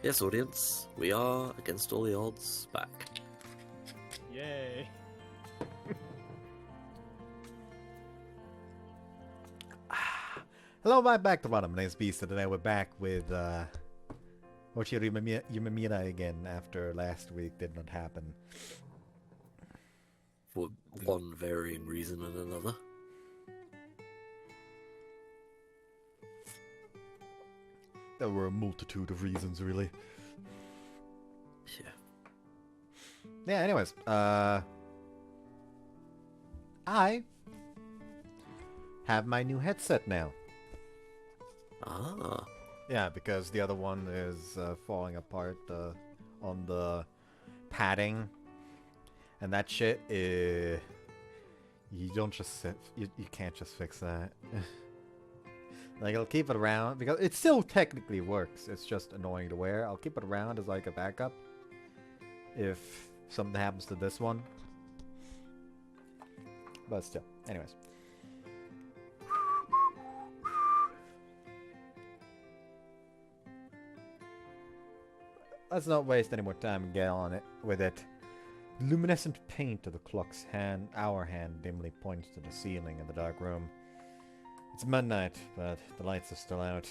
Yes, audience, we are against all the odds back. Yay. Hello, back to bottom. My name's Beast, and today we're back with Hoshi Ori Yume Mirai again after last week did not happen. For one varying reason and another. There were a multitude of reasons, really. Yeah, anyways, I have my new headset now. Ah. Yeah, because the other one is falling apart on the padding, and that shit. You don't just you can't just fix that. Like, I'll keep it around because it still technically works. It's just annoying to wear. I'll keep it around as like a backup if something happens to this one. But still, anyways. Let's not waste any more time and get on it with it. The luminescent paint of the clock's hour hand dimly points to the ceiling in the dark room. It's midnight, but the lights are still out.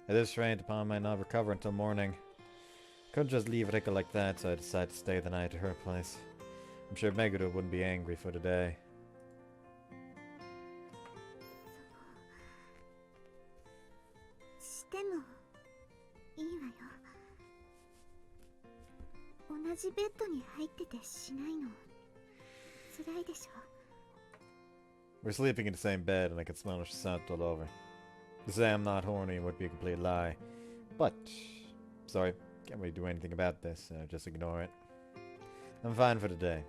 At this rate, Upon might not recover until morning. Couldn't just leave Rikka like that, so I decided to stay the night at her place. I'm sure Meguro wouldn't be angry for today. してもいいわよ。同じベッドに入っててしないの辛いでしょ。 We're sleeping in the same bed, and I can smell her scent all over. To say I'm not horny would be a complete lie. But, sorry, can't really do anything about this, just ignore it. I'm fine for today.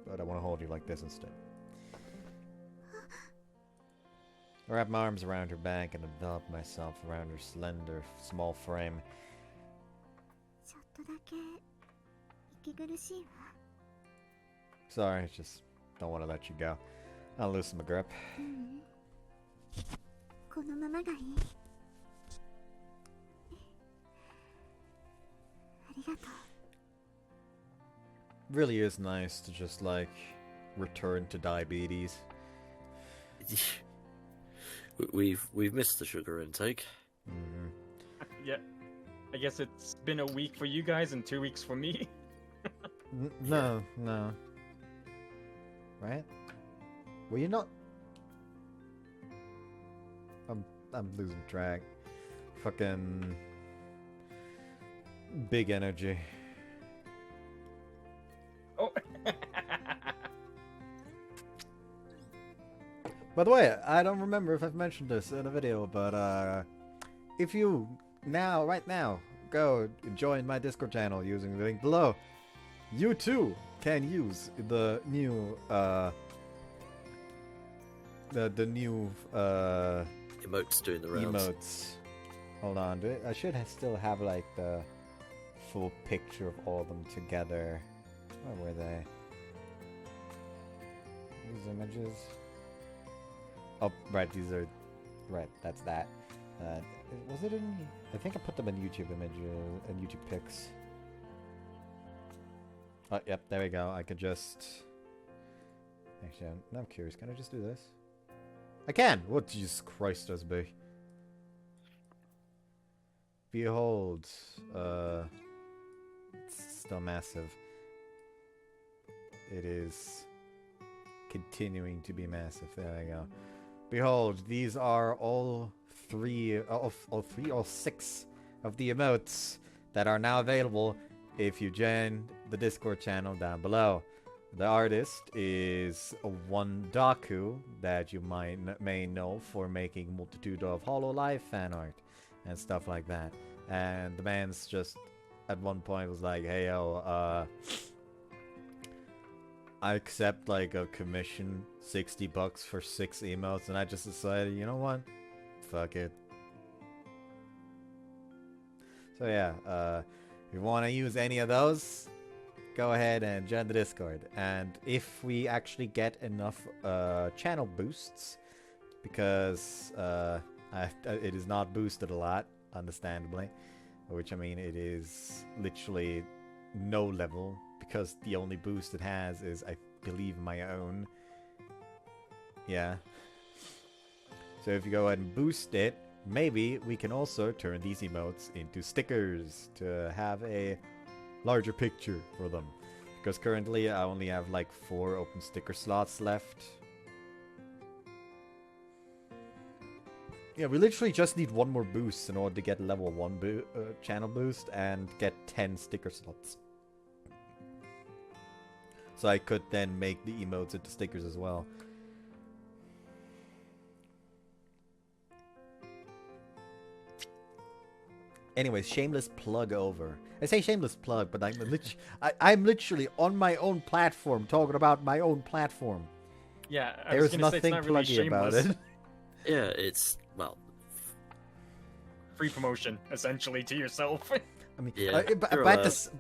But I want to hold you like this instead. I wrap my arms around her back and envelop myself around her slender, small frame. ちょっとだけ息苦しいわ。 Sorry, I just don't want to let you go. I'll loosen my grip. このままがいい。ありがとう。 Really is nice to just, like, return to diabetes. We've missed the sugar intake. Mm-hmm. Yeah. I guess it's been a week for you guys and 2 weeks for me. No. Right? Were you not? I'm losing track. Fucking big energy. Oh. By the way, I don't remember if I've mentioned this in a video, but if you right now, go join my Discord channel using the link below, you too can use the new the new Emotes doing the rounds. emotes. Hold on, I should still have like the full picture of all of them together. Where were they? These images. Oh, right, these are... Right, that's that. Was it in... I think I put them in YouTube images, and YouTube pics. Oh, yep, there we go. I could just... Actually, I'm curious. Can I just do this? I can! What, Jesus Christ, does be? Behold. It's still massive. It is continuing to be massive. There we go. Behold, these are all six of the emotes that are now available if you join the Discord channel down below. The artist is one Daku that you may know for making multitude of HoloLive fan art and stuff like that. And the man's just at one point was like, "Hey yo, I accept like a commission, $60 for 6 emotes," and I just decided, you know what? Fuck it. So yeah, if you want to use any of those, go ahead and join the Discord. And if we actually get enough channel boosts, because it is not boosted a lot, understandably, which I mean it is literally no level because the only boost it has is, I believe, my own. Yeah. So if you go ahead and boost it, maybe we can also turn these emotes into stickers to have a larger picture for them. Because currently I only have like 4 open sticker slots left. Yeah, we literally just need 1 more boost in order to get level 1 channel boost and get 10 sticker slots. So I could then make the emotes into stickers as well. Anyways, shameless plug over. I say shameless plug, but I'm literally on my own platform talking about my own platform. Yeah, There's nothing not really pluggy about it. Yeah, it's, well... free promotion, essentially, to yourself. I mean, Yeah, but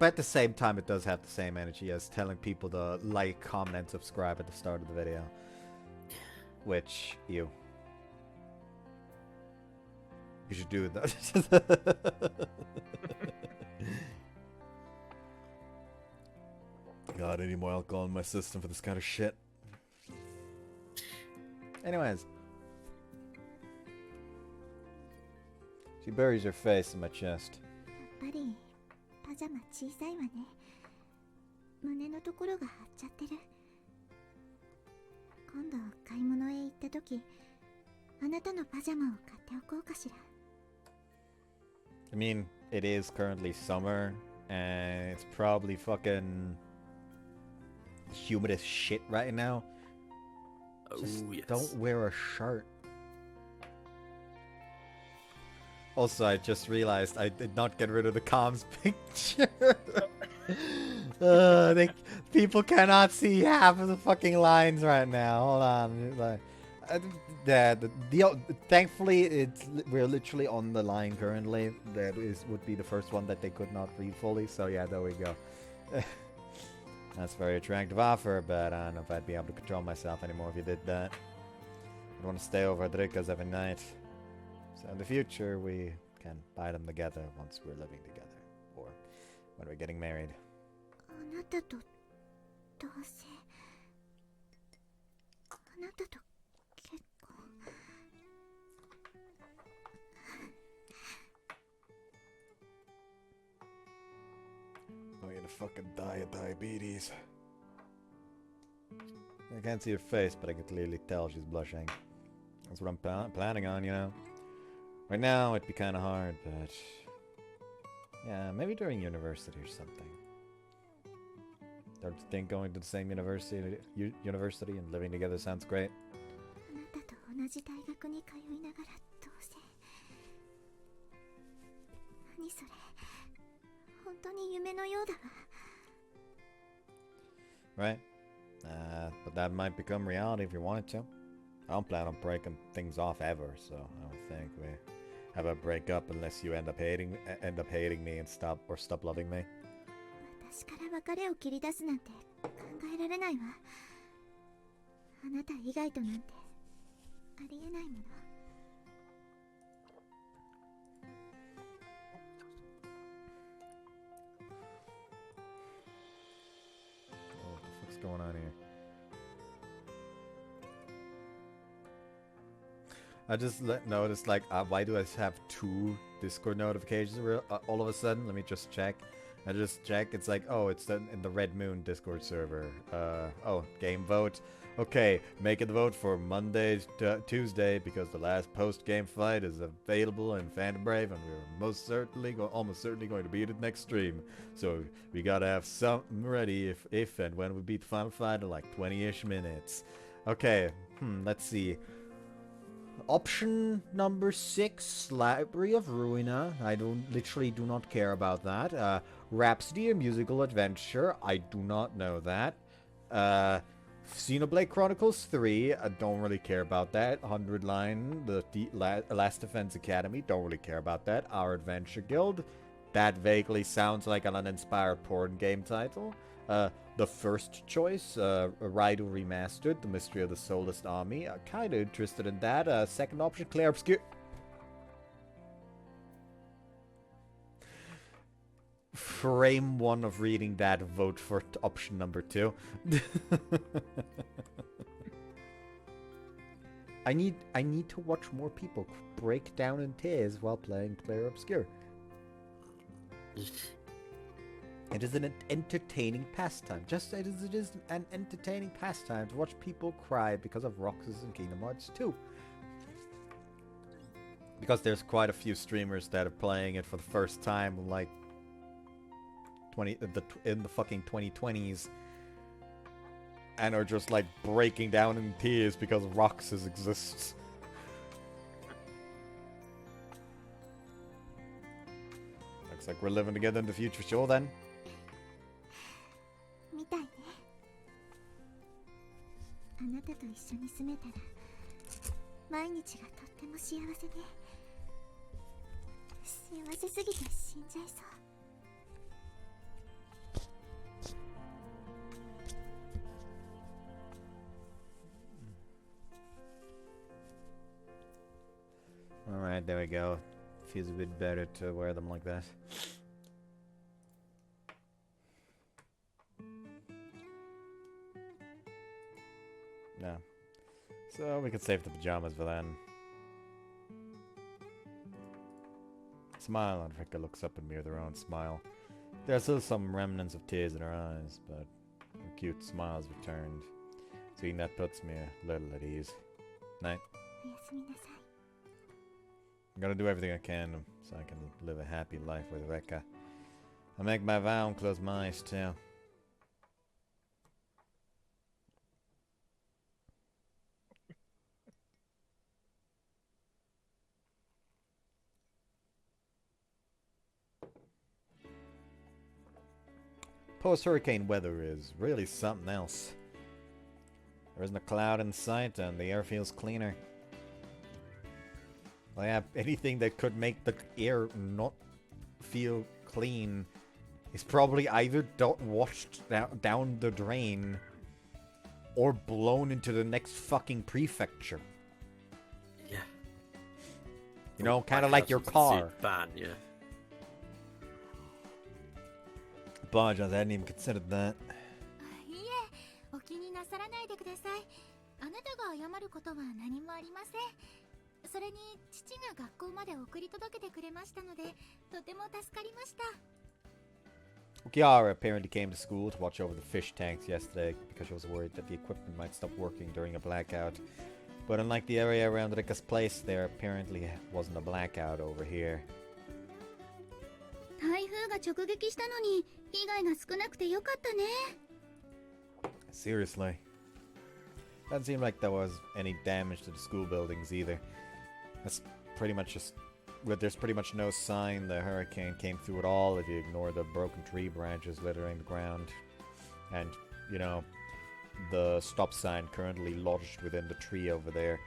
at the same time, it does have the same energy as telling people to like, comment, and subscribe at the start of the video. Which, you should do that. God, I need more alcohol in my system for this kind of shit. Anyways. She buries her face in my chest. やっぱりパジャマ小さいわね。胸のところが張っちゃってる。今度買い物へ行った時、あなたのパジャマを買っておこうかしら。I mean, it is currently summer, and it's probably fucking humid as shit right now. Just yes. don't wear a shirt. Also, I just realized I did not get rid of the comms picture. People cannot see half of the fucking lines right now. Hold on. Thankfully, we're literally on the line currently. That would be the first one that they could not read fully. So yeah, there we go. That's a very attractive offer, but I don't know if I'd be able to control myself anymore if you did that. I'd want to stay over at Rikka's every night. So in the future, we can buy them together once we're living together, or when we're getting married. あなたと同棲。あなたと結婚。I'm gonna fucking die of diabetes. I can't see her face, but I can clearly tell she's blushing. That's what I'm planning on, you know. Right now, it'd be kind of hard, but... yeah, maybe during university or something. Don't you think going to the same university and living together sounds great? あなたと同じ大学に通いながら同棲。何それ。本当に夢のようだわ。Right? But that might become reality if you wanted to. I don't plan on breaking things off ever, so I don't think we have a breakup unless you end up hating me and stop loving me. 私から別れを切り出すなんて考えられないわ。あなた以外となんてありえないもの。What the fuck's going on here? I just noticed, like, why do I have 2 Discord notifications all of a sudden? Let me just check. I just check. It's like, oh, it's in the Red Moon Discord server. Oh, game vote. Okay, make it vote for Monday to Tuesday because the last post-game fight is available in Phantom Brave, and we're almost certainly going to beat it next stream. So we gotta have something ready if and when we beat the final fight in like 20-ish minutes. Okay, let's see. Option number 6, Library of Ruina. I literally do not care about that. Rhapsody, a musical adventure. I do not know that. Xenoblade Chronicles 3. I don't really care about that. 100 Line, the Last Defense Academy. Don't really care about that. Our Adventure Guild. That vaguely sounds like an uninspired porn game title. The first choice, Raido Remastered, The Mystery of the Soulless Army. Kind of interested in that. Second option, Claire Obscure. frame one of reading that, vote for option number 2. I need to watch more people break down in tears while playing Player Obscure. It is an entertaining pastime. Just as it is an entertaining pastime to watch people cry because of Roxas in Kingdom Hearts 2. Because there's quite a few streamers that are playing it for the first time, like in the fucking 2020s, and are just like breaking down in tears because Roxas exists. Looks like we're living together in the future, sure then. みたいね。あなたと一緒に住めたら毎日がとっても幸せで、幸せすぎて死んじゃいそう。Alright, there we go. Feels a bit better to wear them like that. No. So we could save the pajamas for then. Smile, and Rikka looks up at me with her own smile. There are still some remnants of tears in her eyes, but her cute smile's returned. Seeing that puts me a little at ease. Night. おやすみなさい。 I'm gonna do everything I can so I can live a happy life with Rikka. I'll make my vow and close my eyes too. Post-hurricane weather is really something else. There isn't a cloud in sight and the air feels cleaner. Well, yeah, anything that could make the air not feel clean is probably either washed down the drain or blown into the next fucking prefecture. Yeah. You know, kind of My like your house car. was ban, yeah. Apologize, I hadn't even considered that. いいえ、お気になさらないでください。あなたが謝ることは何もありません。それに父が学校まで送り届けてくれましたので、とても助かりました。Kiara apparently came to school to watch over the fish tanks yesterday because she was worried that the equipment might stop working during a blackout. But unlike the area around Rikka's place, there apparently wasn't a blackout over here. 台風が直撃したのに被害が少なくてよかったね。Seriously. Doesn't seem like there was any damage to the school buildings either. That's pretty much just... Well, there's pretty much no sign the hurricane came through at all if you ignore the broken tree branches littering the ground. And, you know, the stop sign currently lodged within the tree over there.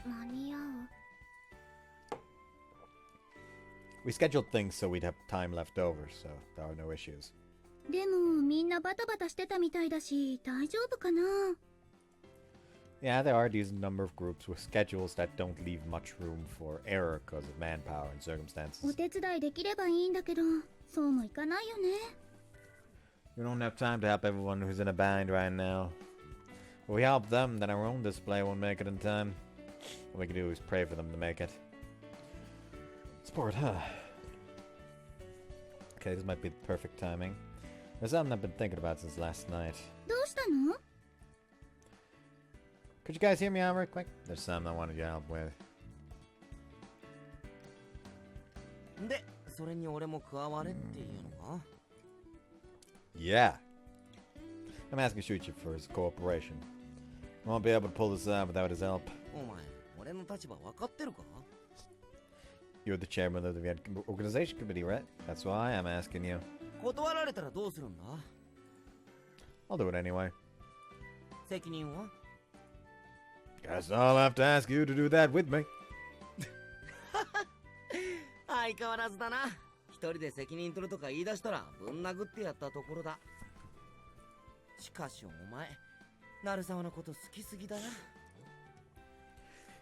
間に合う。 We scheduled things so we'd have time left over, so there are no issues. でもみんなバタバタしてたみたいだし、大丈夫かな。 Yeah, there are a decent number of groups with schedules that don't leave much room for error because of manpower and circumstances. お手伝いできればいいんだけど、そうもいかないよね。 We don't have time to help everyone who's in a bind right now. If we help them, then our own display won't make it in time. All we can do is pray for them to make it. Sport, huh? Okay, this might be the perfect timing. There's something I've been thinking about since last night. どうしたの？ Could you guys hear me out real quick? There's something I wanted your help with. で、それに俺も加われっていうのか？ Yeah. I'm asking Shuichi for his cooperation. I won't be able to pull this out without his help. お前、俺の立場分かってるか？ You're the chairman of the organization committee, right? That's why I'm asking you. 断られたらどうするんだ？ I'll do it anyway. 責任は？ Guess I'll have to ask you to do that with me. 相変わらずだな。一人で責任取るとか言い出したらぶん殴ってやったところだ。しかしお前、鳴沢のこと好きすぎだな。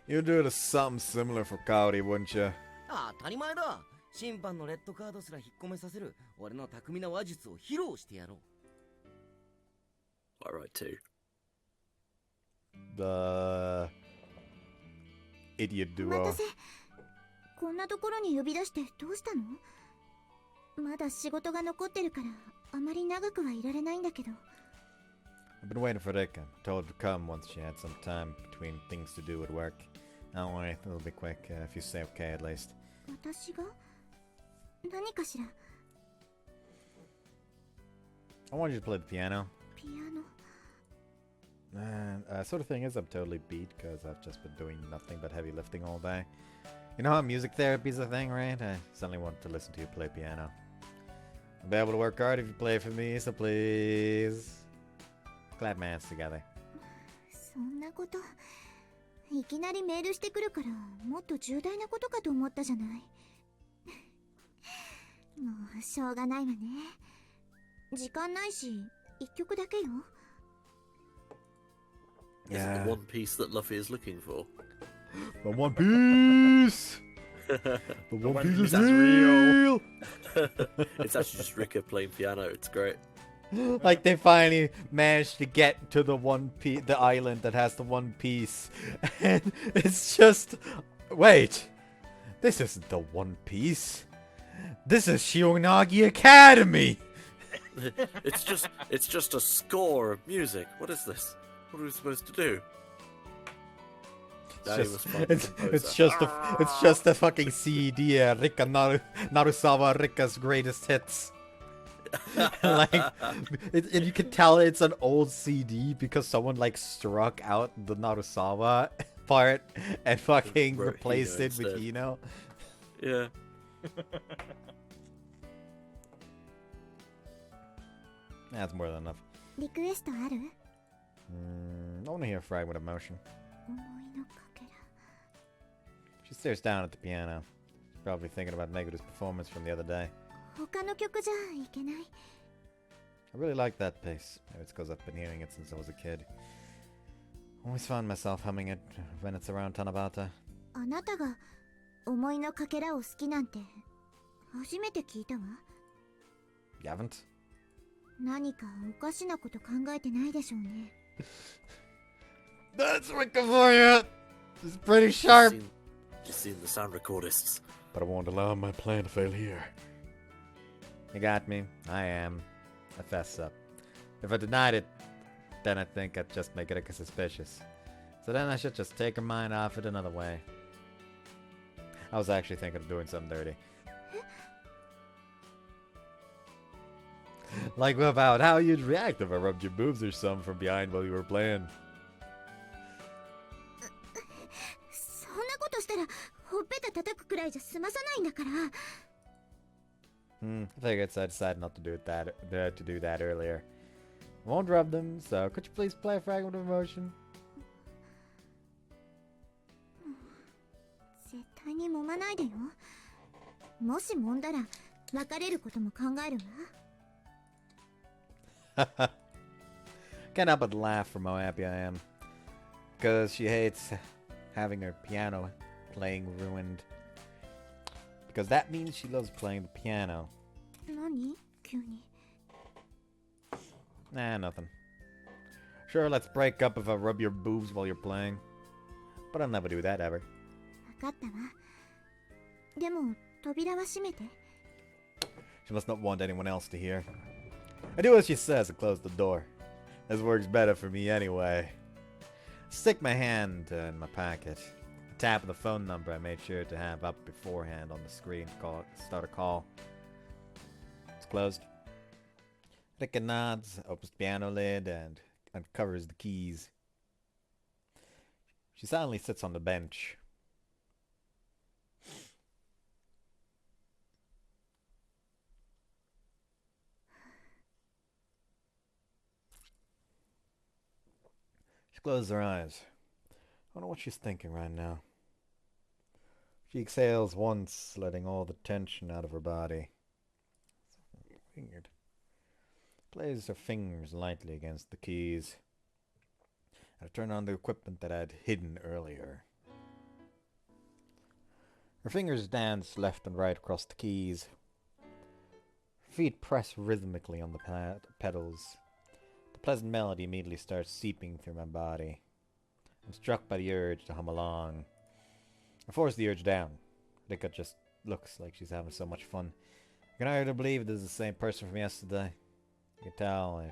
You'd do something similar for Cody, wouldn't you? ああ、当たり前だ。審判のレッドカードすら引っ込めさせる俺の巧みな話術を披露してやろう。 Alright, too. The idiot お待 duo. たせ。こんなところに呼び出してどうしたの？まだ仕事が残ってるからあまり長くはいられないんだけど。 I've been waiting for Rikka. Told her to come once she had some time between things to do at work. Don't worry, it'll be quick if you say okay at least. 私が？何かしら？ I want you to play the piano. ピアノ。 And sort of thing is, I'm totally beat because I've just been doing nothing but heavy lifting all day. You know how music therapy is a thing, right? I suddenly want to listen to you play piano. I'll be able to work hard if you play for me, so please. Clap my hands together. そんなこと。いきなりメールしてくるからもっと重大なことかと思ったじゃない。もうしょうがないわね。時間ないし一曲だけよ。Is it the one piece that Luffy is looking for? The One Piece! The One Piece is real! It's actually just Rikka playing piano. It's great. Like they finally managed to get to the the island that has the One Piece, and it's just, wait, this isn't the One Piece. This is Shionagi Academy. It's just a score of music. What is this? What are we supposed to do? It's just a fucking CD. Narusawa Rikka's greatest hits. Like, and you can tell it's an old CD because someone like struck out the Narusawa part and fucking replaced it with Hino. Yeah. That's more than enough. リクエストある？ I want to hear Fragment of Motion. 思いのかけら。 She stares down at the piano. She's probably thinking about Megura's performance from the other day. 他の曲じゃいけない。 I really like that piece. Maybe it's because I've been hearing it since I was a kid. Always find myself humming it when it's around Tanabata. あなたが思いのかけらを好きなんて初めて聞いたわ。 You haven't? 何かおかしなこと考えてないでしょうね。 That's Rikka for you! It's pretty sharp! Just seen the sound recordists. But I won't allow my plan to fail here. You got me. I am. I fess up. If I denied it, then I think I'd just make Rikka suspicious. So then I should just take her mind off it another way. I was actually thinking of doing something dirty. Like about how you'd react if I rubbed your boobs or something from behind while you were playing. そんなことしたらほっぺた叩くくらいじゃ済まさないんだから。 I figured, so I decided not to do that earlier. I won't rub them, so could you please play a Fragment of Motion? 絶対に揉まないでよ。もし揉んだら別れることも考えるわ。 Can't help but laugh from how happy I am. Because she hates having her piano playing ruined. Because that means she loves playing the piano. 何？急に。 Nah, nothing. Sure, let's break up if I rub your boobs while you're playing. But I'll never do that ever. 分かったわ。でも扉は閉めて。 She must not want anyone else to hear. I do as she says and close the door. This works better for me anyway. Stick my hand in my pocket. Tap the phone number I made sure to have up beforehand on the screen to start a call. It's closed. Rikka nods, opens the piano lid, and uncovers the keys. She silently sits on the bench. She closes her eyes. I don't know what she's thinking right now. She exhales once, letting all the tension out of her body. Weird. Plays her fingers lightly against the keys. I turn on the equipment that I had hidden earlier. Her fingers dance left and right across the keys. Her feet press rhythmically on the pedals. The pleasant melody immediately starts seeping through my body. I'm struck by the urge to hum along. I force the urge down. Rikka just looks like she's having so much fun. I can hardly believe this is the same person from yesterday. I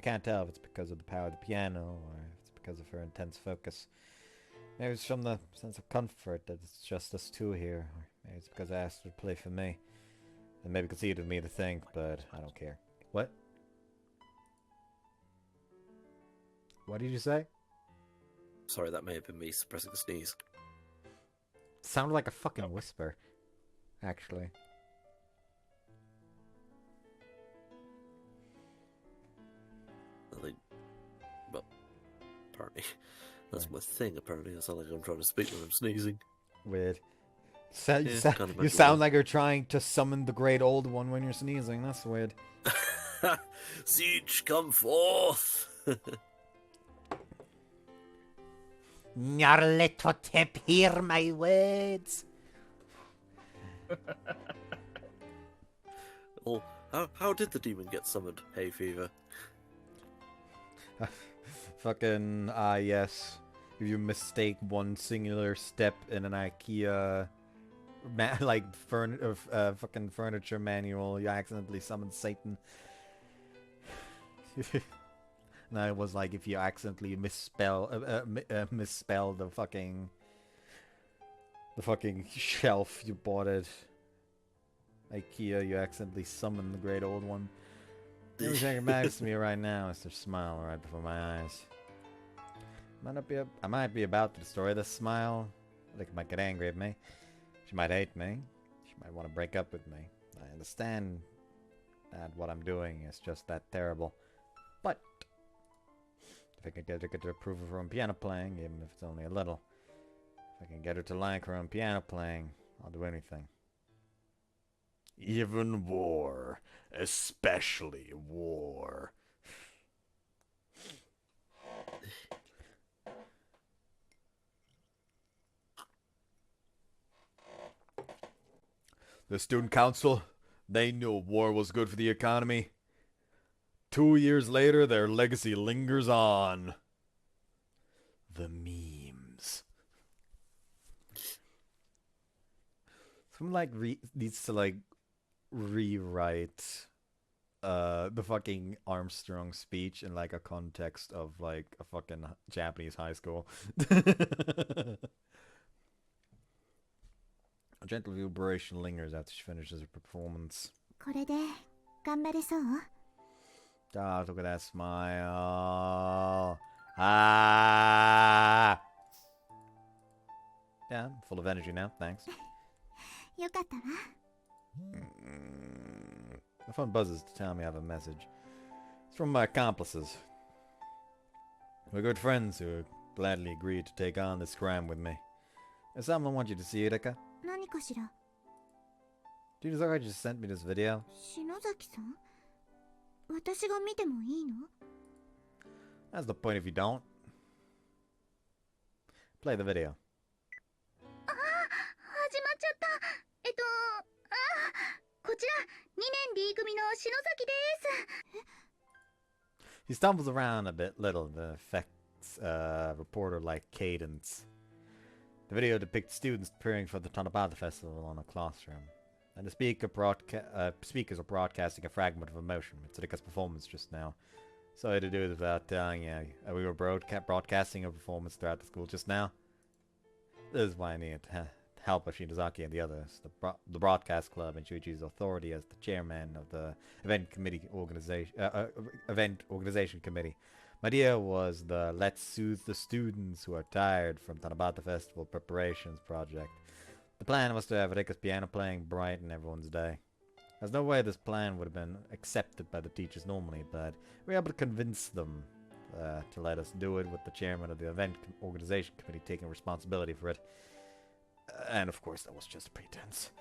can't tell if it's because of the power of the piano or if it's because of her intense focus. Maybe it's from the sense of comfort that it's just us two here, or maybe it's because I asked her to play for me. And maybe conceited of me to think, but I don't care. What? What did you say? Sorry, that may have been me suppressing a sneeze. Sounded like a fucking whisper, actually. Well, apparently, that's my thing. Apparently, I sound like I'm trying to speak when I'm sneezing. Weird. Can't You imagine sound why. like you're trying to summon the great old one when you're sneezing. That's weird. Siege, come forth! Nyarlathotep, hear my words. Well, how did the demon get summoned? Hay fever. Fucking, yes. If you mistake one singular step in an IKEA, fucking furniture manual, you accidentally summon Satan. And I was like, if you accidentally misspell the fucking shelf you bought at IKEA, you accidentally summon the great old one. The only thing that matters to me right now is their smile right before my eyes. I might be about to destroy this smile. Rick might get angry at me. She might hate me. She might want to break up with me. I understand that what I'm doing is just that terrible. But if I can get her to approve of her own piano playing, even if it's only a little, if I can get her to like her own piano playing, I'll do anything. Even war. Especially war. The student council, they knew war was good for the economy. 2 years later, their legacy lingers on. The memes. Someone needs to rewrite the fucking Armstrong speech in a context of a fucking Japanese high school. A gentle vibration lingers after she finishes her performance. これで頑張れそう？ Ah, look at that smile. Ah! Yeah, I'm full of energy now, thanks. よかったわ。 The phone buzzes to tell me I have a message. It's from my accomplices. We're good friends who gladly agreed to take on this crime with me. There's something I want you to see, Rikka. 何かしら？ Do you know I just sent me this video? 篠崎さん？私が見てもいいの？ That's the point if you don't. Play the video. ああ、始まっちゃった。こちら2年 D 組の篠崎です。 He stumbles around a bit little, the effects reporter-like cadence. The video depicts students preparing for the Tanabata Festival on a classroom. And the speakers are broadcasting a fragment of emotion. It's Rikka's performance just now. Sorry to do it without telling you. We were broadcasting a performance throughout the school just now. This is why I needed help of Shinozaki and the others. The broadcast club and Shuichi's authority as the chairman of the event organization committee. My idea was the let's soothe the students who are tired from Tanabata Festival preparations project. The plan was to have Rikka's piano playing brighten everyone's day. There's no way this plan would have been accepted by the teachers normally, but we were able to convince them to let us do it with the chairman of the event organization committee taking responsibility for it. And of course that was just a pretense.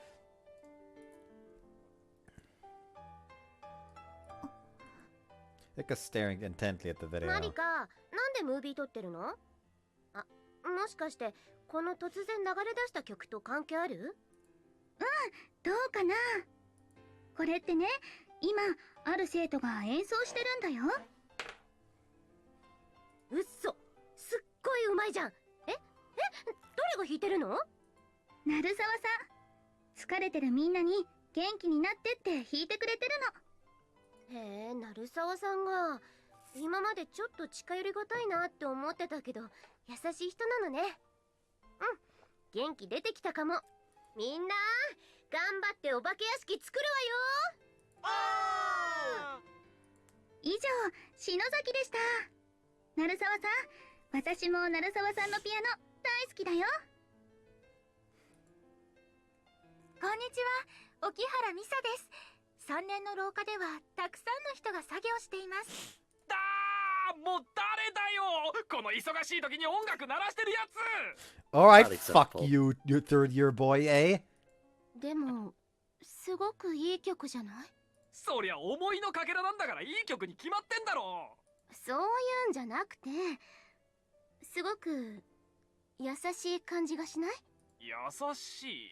Rikka's staring intently at the video. マリカ、なんでムービー撮ってるの？あ、もしかしてこの突然流れ出した曲と関係ある？どうかな。これってね、今ある生徒が演奏してるんだよ。うっそ、すっごいうまいじゃん。どれが弾いてるの？鳴沢さん、疲れてるみんなに元気になってって弾いてくれてるの。へえ、鳴沢さんが。今までちょっと近寄りがたいなって思ってたけど、優しい人なのね。元気出てきたかも。みんな頑張ってお化け屋敷作るわよ。以上、篠崎でした。鳴沢さん、私も鳴沢さんのピアノ大好きだよ。こんにちは、沖原美沙です。3年の廊下ではたくさんの人が作業しています。もう誰だよ、この忙しい時に音楽鳴らしてるやつ。 Alright, Not fuck acceptable. you third year boy, eh? でも、すごくいい曲じゃない？そりゃ思いのかけらなんだからいい曲に決まってんだろ。そういうんじゃなくて、すごく優しい感じがしない？優しい。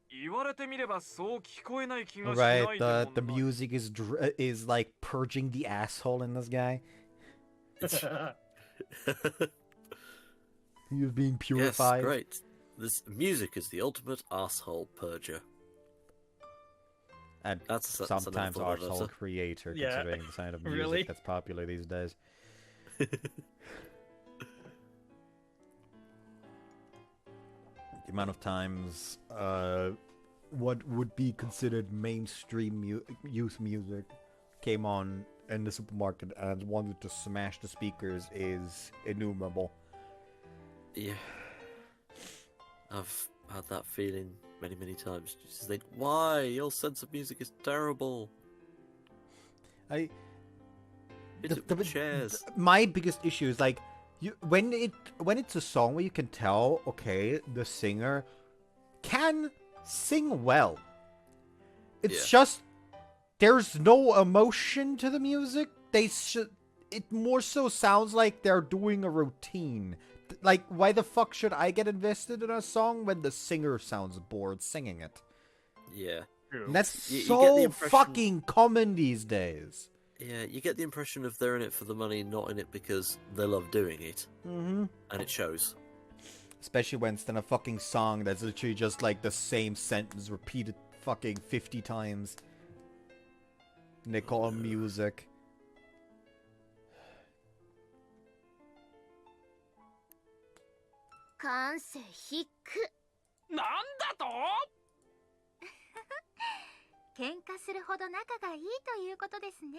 言われてみればそう聞こえない気がしない Right, でもない。 the music is like purging the asshole in this guy. He is being Yes, purified. great. This music is the ultimate asshole purger. And That's a sometimes metaphor, that's arsehole a- creator, Yeah. considering the kind of music Really? that's popular these days. The amount of times what would be considered mainstream youth music came on in the supermarket and wanted to smash the speakers is innumerable. Yeah. I've had that feeling many, many times. You just think, why? Your sense of music is terrible. I Hit it with chairs. my biggest issue is like when it's a song where you can tell, okay, the singer can sing well. It's just there's no emotion to the music. It more so sounds like they're doing a routine. Like, why the fuck should I get invested in a song when the singer sounds bored singing it? Yeah. And that's You get so the impression- fucking common these days. Yeah, you get the impression of they're in it for the money, not in it because they love doing it. Mm-hmm. And it shows. Especially when it's in a fucking song that's literally just like the same sentence repeated fucking 50 times. And they call it music.なんだと？喧嘩するほど仲がいいということですね。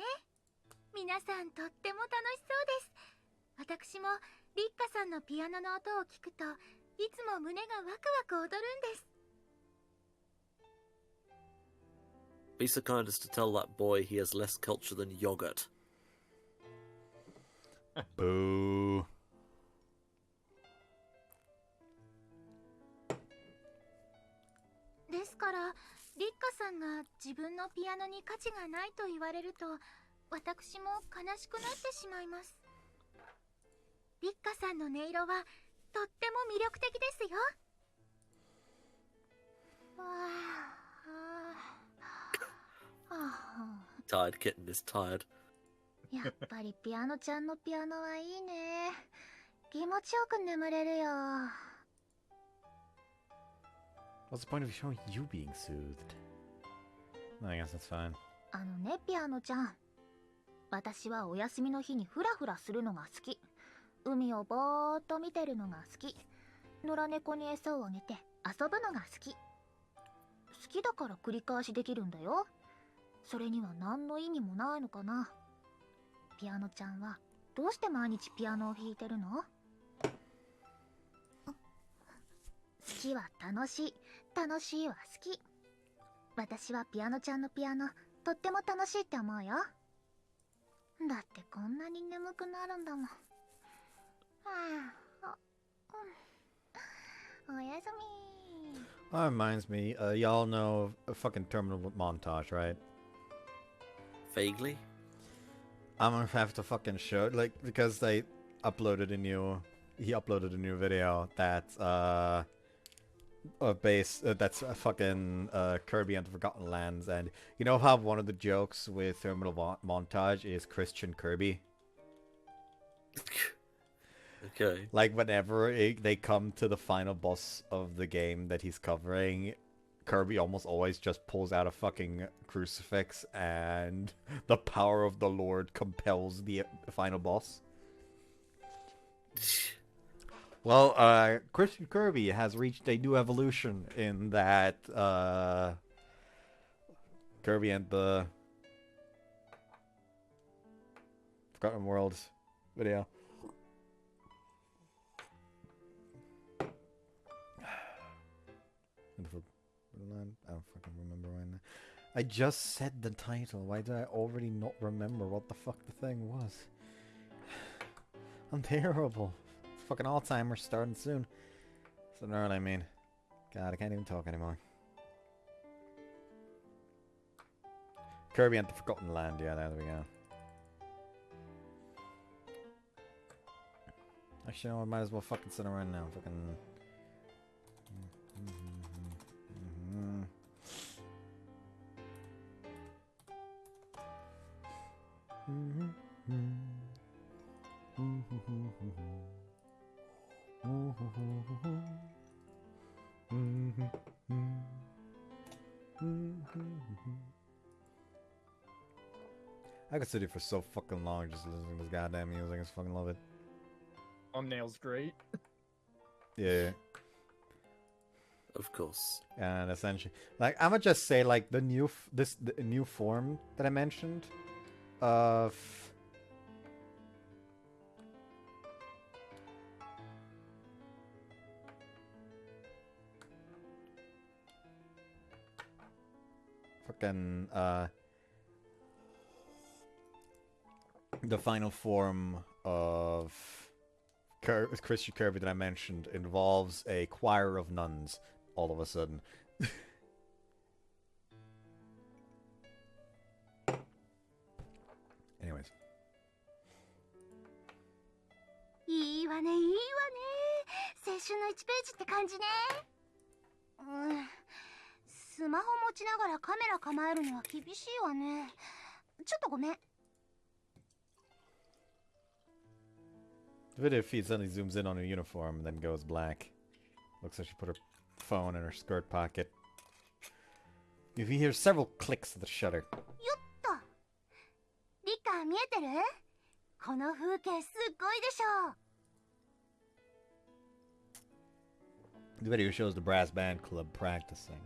皆さんとっても楽しそうです。私もリッカさんのピアノの音を聞くといつも胸がワクワク踊るんです。 Be so kind as to tell that boy he has less culture than yogurt. Boo. ですからリッカさんが自分のピアノに価値がないと言われると私も悲しくなってしまいます。リッカさんの音色はとっても魅力的ですよ。 Tired kitten is tired. やっぱりピアノちゃんのピアノはいいね。気持ちよく眠れるよ。 What's the point of showing you being soothed? I guess that's fine. あのね、ピアノちゃん。私はお休みの日にフラフラするのが好き。海をぼーっと見てるのが好き。野良猫に餌をあげて遊ぶのが好き。好きだから繰り返しできるんだよ。それには何の意味もないのかな。ピアノちゃんはどうして毎日ピアノを弾いてるの？好きは楽しい。楽しいは好き。私はピアノちゃんのピアノとっても楽しいって思うよ。だってこんなに眠くなるんだもん。おやすみ。 That reminds me, y'all know a fucking terminal montage, right? Vaguely? I'm gonna have to fucking show, like, because they uploaded a new he uploaded a new video that's that's fucking Kirby and the Forgotten Lands, and you know how one of the jokes with Terminal Montage is Christian Kirby? Okay. Like whenever they come to the final boss of the game that he's covering, Kirby almost always just pulls out a fucking crucifix and the power of the Lord compels the final boss. Well, Christian Kirby has reached a new evolution in that Kirby and the Forgotten Worlds video. I don't fucking remember right now. I just said the title. Why did I already not remember what the fuck the thing was? I'm terrible. Fucking Alzheimer's starting soon. So you know what I mean. God, I can't even talk anymore. Kirby and the Forgotten Land. Yeah, there we go. Actually, no, I might as well fucking sit around now. Fucking... I could sit here for so fucking long just listening to this goddamn music. I just fucking love it. Thumbnail's great. Yeah. Of course. And essentially, like, I'ma just say, like, the new form that I mentioned of fucking the final form of Christian Kirby that I mentioned involves a choir of nuns all of a sudden. Anyways. いいわねいいわね、青春の1ページって感じね。スマホ持ちながらカメラ構えるのは厳しいわね。ちょっとごめん。 The video feed suddenly zooms in on her uniform and then goes black. Looks like she put her phone in her skirt pocket. You hear several clicks of the shutter. よっと。リカ見えてる？この風景すっごいでしょ。 The video shows the brass band club practicing.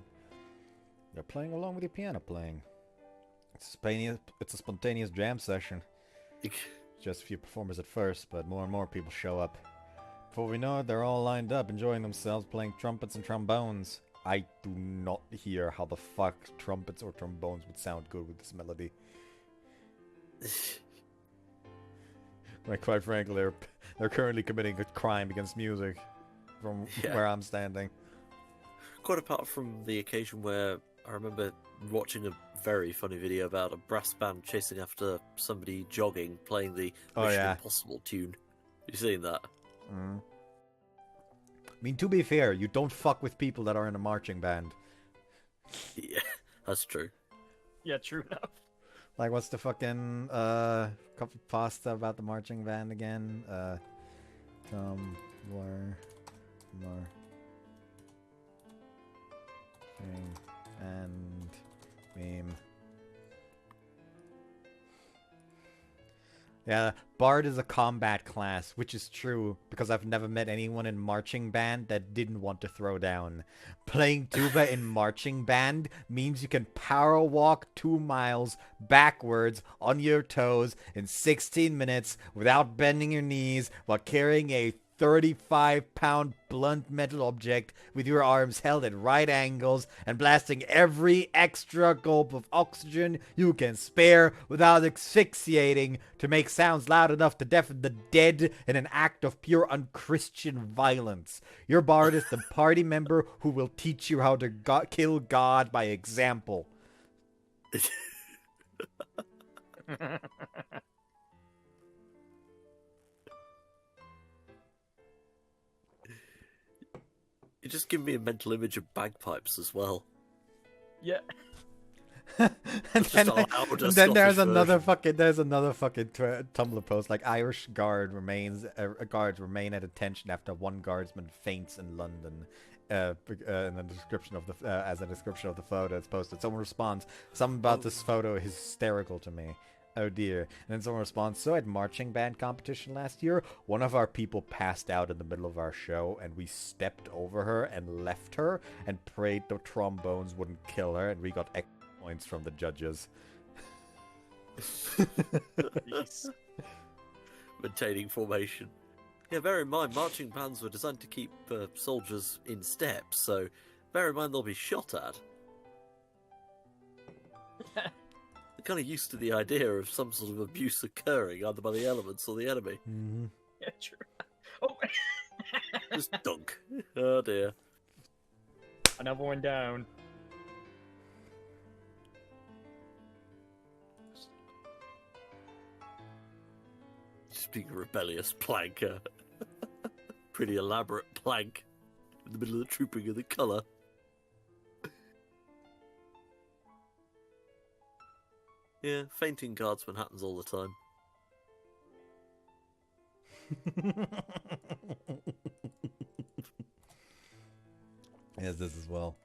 They're playing along with your piano playing. It's a spontaneous jam session. Just a few performers at first, but more and more people show up. Before we know it, they're all lined up, enjoying themselves, playing trumpets and trombones. I do not hear how the fuck trumpets or trombones would sound good with this melody. Like, quite frankly, they're currently committing a crime against music from where I'm standing. Quite apart from the occasion where I remember watching a very funny video about a brass band chasing after somebody jogging, playing the Mission Impossible tune. You seen that? I mean, to be fair, you don't fuck with people that are in a marching band. Yeah, that's true. Yeah, true enough. Like, what's the fucking cup of pasta about the marching band again? And meme. Yeah, Bard is a combat class, which is true, because I've never met anyone in marching band that didn't want to throw down. Playing tuba in marching band means you can power walk 2 miles backwards on your toes in 16 minutes without bending your knees while carrying a 35-pound blunt metal object with your arms held at right angles and blasting every extra gulp of oxygen you can spare without asphyxiating to make sounds loud enough to deafen the dead in an act of pure unchristian violence. Your bard is the party member who will teach you how to kill God by example. It just give me a mental image of bagpipes as well. Yeah. and then there's another fucking Tumblr post like Irish guards remain at attention after one guardsman faints in London. In the description of the as a description of the photo it's posted. Someone responds, "Something about this photo is hysterical to me. Oh dear." And then someone responds, "So at marching band competition last year, one of our people passed out in the middle of our show and we stepped over her and left her and prayed the trombones wouldn't kill her, and we got X points from the judges." Maintaining formation. Yeah, bear in mind, marching bands were designed to keep soldiers in step, so bear in mind they'll be shot at. They're kind of used to the idea of some sort of abuse occurring, either by the elements or the enemy. Mm-hmm. Yeah, true. Oh. Just dunk. Oh dear. Another one down. Just being a rebellious planker. Pretty elaborate plank in the middle of the trooping of the colour. Yeah, fainting guardsman happens all the time. Yes, this as well.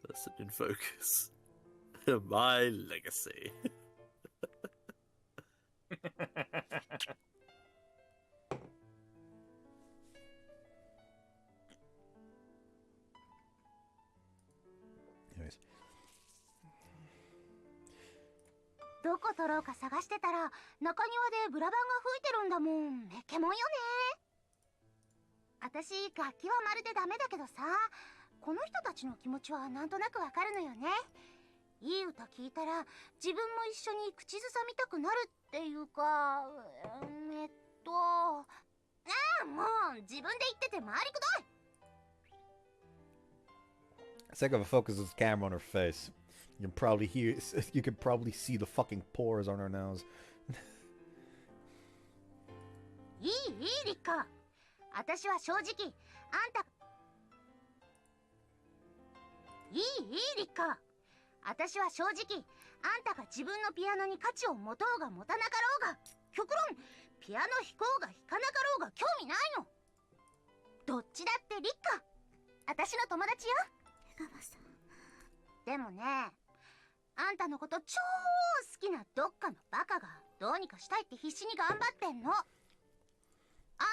Person in focus. My legacy. Anyways. どこ取ろうか探してたら中庭でブラバンが吹いてるんだもん。めっけもんよね。私楽器はまるでダメだけどさ、この人たちの気持ちはなんとなくわかるのよね。いい歌聞いたら自分も一緒に口ずさみたくなるっていうか、もう自分で言ってて回りくどい。Sekova focuses the camera on her face. You can probably see the fucking pores on her nose. いいリッカ。私は正直あんたリッカ。私は正直あんたが自分のピアノに価値を持とうが持たなかろうが、極論ピアノ弾こうが弾かなかろうが興味ないの。どっちだってリッカ。私の友達よ。江川さん。でもね、あんたのこと超好きなどっかのバカがどうにかしたいって必死に頑張ってんの。あ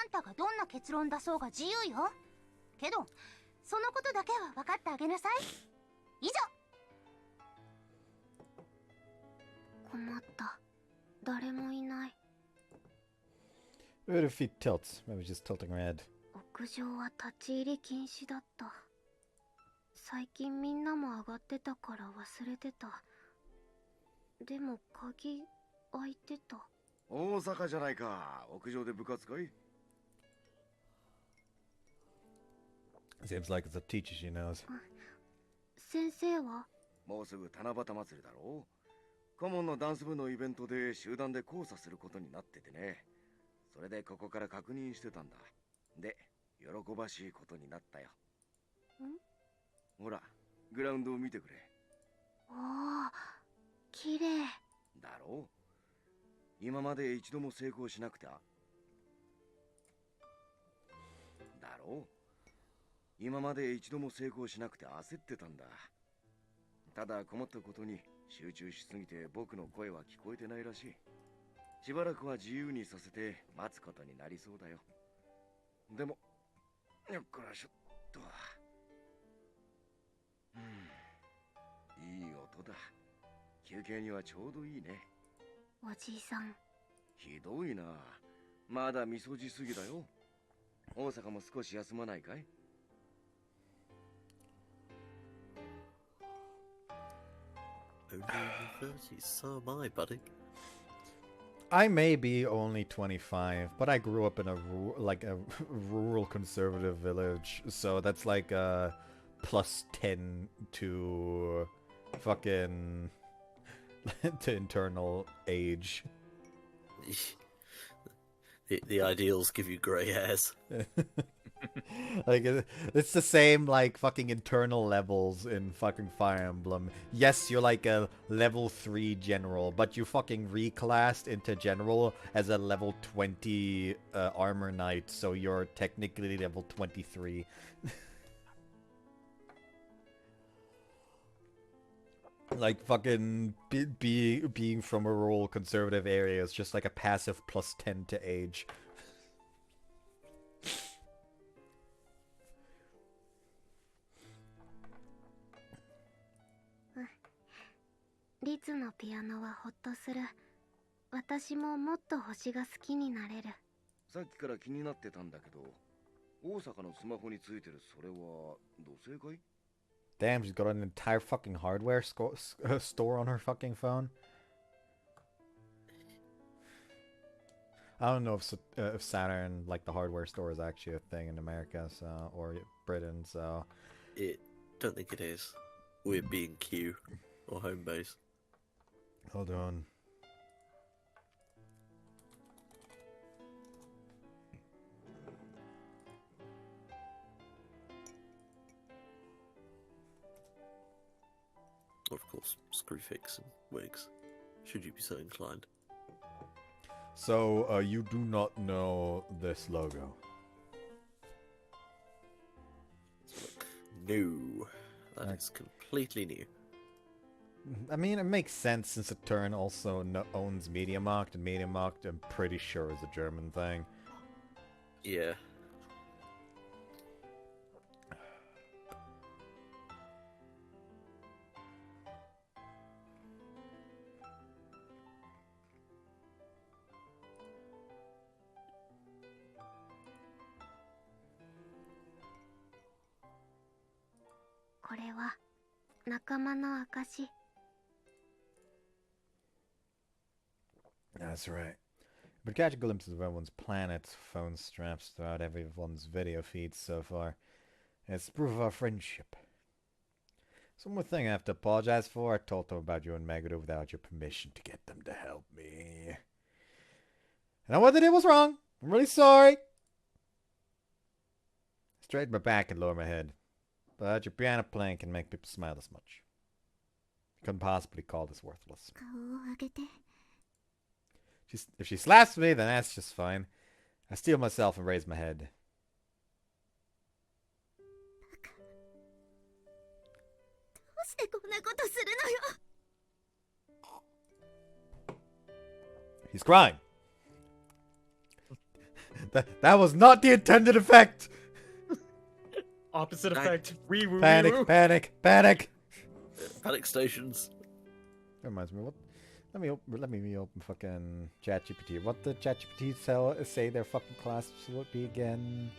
んたがどんな結論出そうが自由よ。けどそのことだけは分かってあげなさい。以上。困った。誰もいない。What if he tilts? Maybe just tilting her head. 屋上は立ち入り禁止だった。最近みんなも上がってたから忘れてた。でも鍵開いてた。大阪じゃないか。屋上で部活かい？ Seems like it's a teacher she knows. 先生は？もうすぐ七夕祭りだろう。顧問のダンス部のイベントで集団で交差することになっててね。それでここから確認してたんだ。で、喜ばしいことになったよ。ほら、グラウンドを見てくれ。おお、綺麗。だろう。今まで一度も成功しなくてだろう。今まで一度も成功しなくて焦ってたんだ。ただ困ったことに集中しすぎて僕の声は聞こえてないらしい。しばらくは自由にさせて待つことになりそうだよ。でも、よっこらしょっと。いい音だ。休憩にはちょうどいいね。おじいさん。ひどいな。まだみそじすぎだよ。大阪も少し休まないかい？Only in the 30s, so am I, buddy. I may be only 25, but I grew up in a rural conservative village, so that's like plus 10 to fucking to internal age. The ideals give you grey hairs. Like, it's the same, like, fucking internal levels in fucking Fire Emblem. Yes, you're like a level 3 general, but you fucking reclassed into general as a level 20 armor knight, so you're technically level 23. Like, fucking being from a rural conservative area is just like a passive plus 10 to age. Ritsuのピアノはほっとする。私ももっと星が好きになれる。さっきから気になってたんだけど、大阪のスマホについてるそれは土星かい？ Damn, she's got an entire fucking hardware store on her fucking phone. I don't know if Saturn, like the hardware store, is actually a thing in America, so, or Britain, so. Don't think it is. We're being Q or home base. Hold on. Or, of course, Screwfix and Wigs, should you be so inclined. So, you do not know this logo? No. That is completely new. I mean, it makes sense since Saturn also owns MediaMarkt, and MediaMarkt, I'm pretty sure, is a German thing. Yeah. That's right. But catch glimpses of everyone's planets, phone straps throughout everyone's video feeds so far. It's proof of our friendship. So one more thing I have to apologize for. I told them about you and Meguro without your permission to get them to help me. And what they did was wrong. I'm really sorry. Straighten my back and lower my head. But your piano playing can make people smile this much. You couldn't possibly call this worthless. If she slaps me, then that's just fine. I steel myself and raise my head. He's crying. That was not the intended effect. Opposite effect. Panic, panic, panic. Panic stations. That reminds me, what? Let me open fucking ChatGPT. What did ChatGPT say their fucking classes would be again?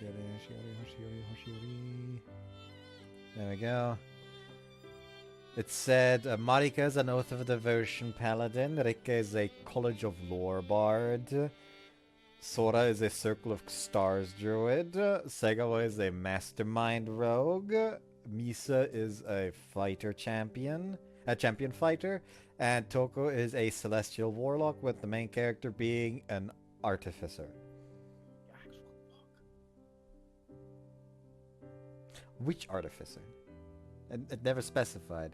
Hoshi Ori. There we go. It said Marika is an Oath of Devotion paladin. Rikka is a College of Lore bard. Sora is a Circle of Stars druid. Segawa is a Mastermind rogue. Misa is a fighter champion, a champion fighter, and Toko is a celestial warlock, with the main character being an artificer. Which artificer? It never specified.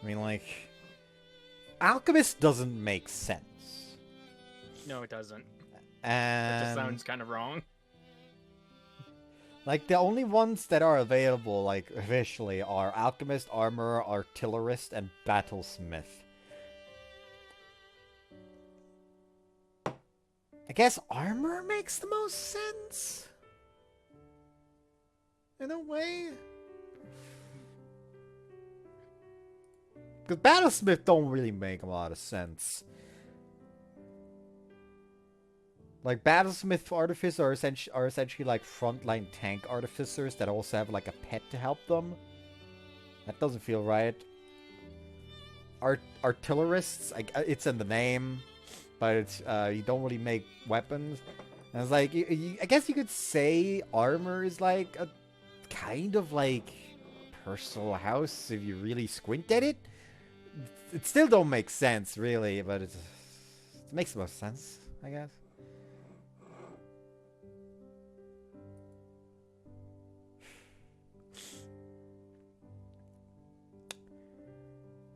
I mean, like, alchemist doesn't make sense. No, it doesn't. And It just sounds kind of wrong. like, the only ones that are available, like, officially are alchemist, armorer, artillerist, and battlesmith. I guess armor makes the most sense? In a way? Because battlesmith don't really make a lot of sense. Like, battlesmith artificers are essentially like frontline tank artificers that also have like a pet to help them. That doesn't feel right. artillerists. It's in the name, but it's you don't really make weapons. And it's like I guess you could say armor is like a kind of like personal house if you really squint at it. It still don't make sense really, but it makes the most sense, I guess.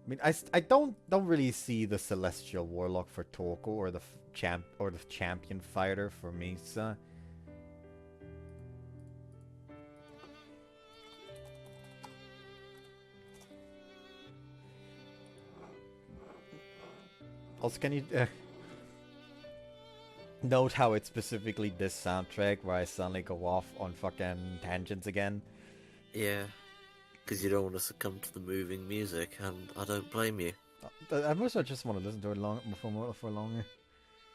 I mean, I don't really see the Celestial Warlock for Toko or the champion fighter for Misa. Also, can you note how it's specifically this soundtrack where I suddenly go off on fucking tangents again? Yeah. Because you don't want to succumb to the moving music, and I don't blame you. I most just want to listen to it for longer.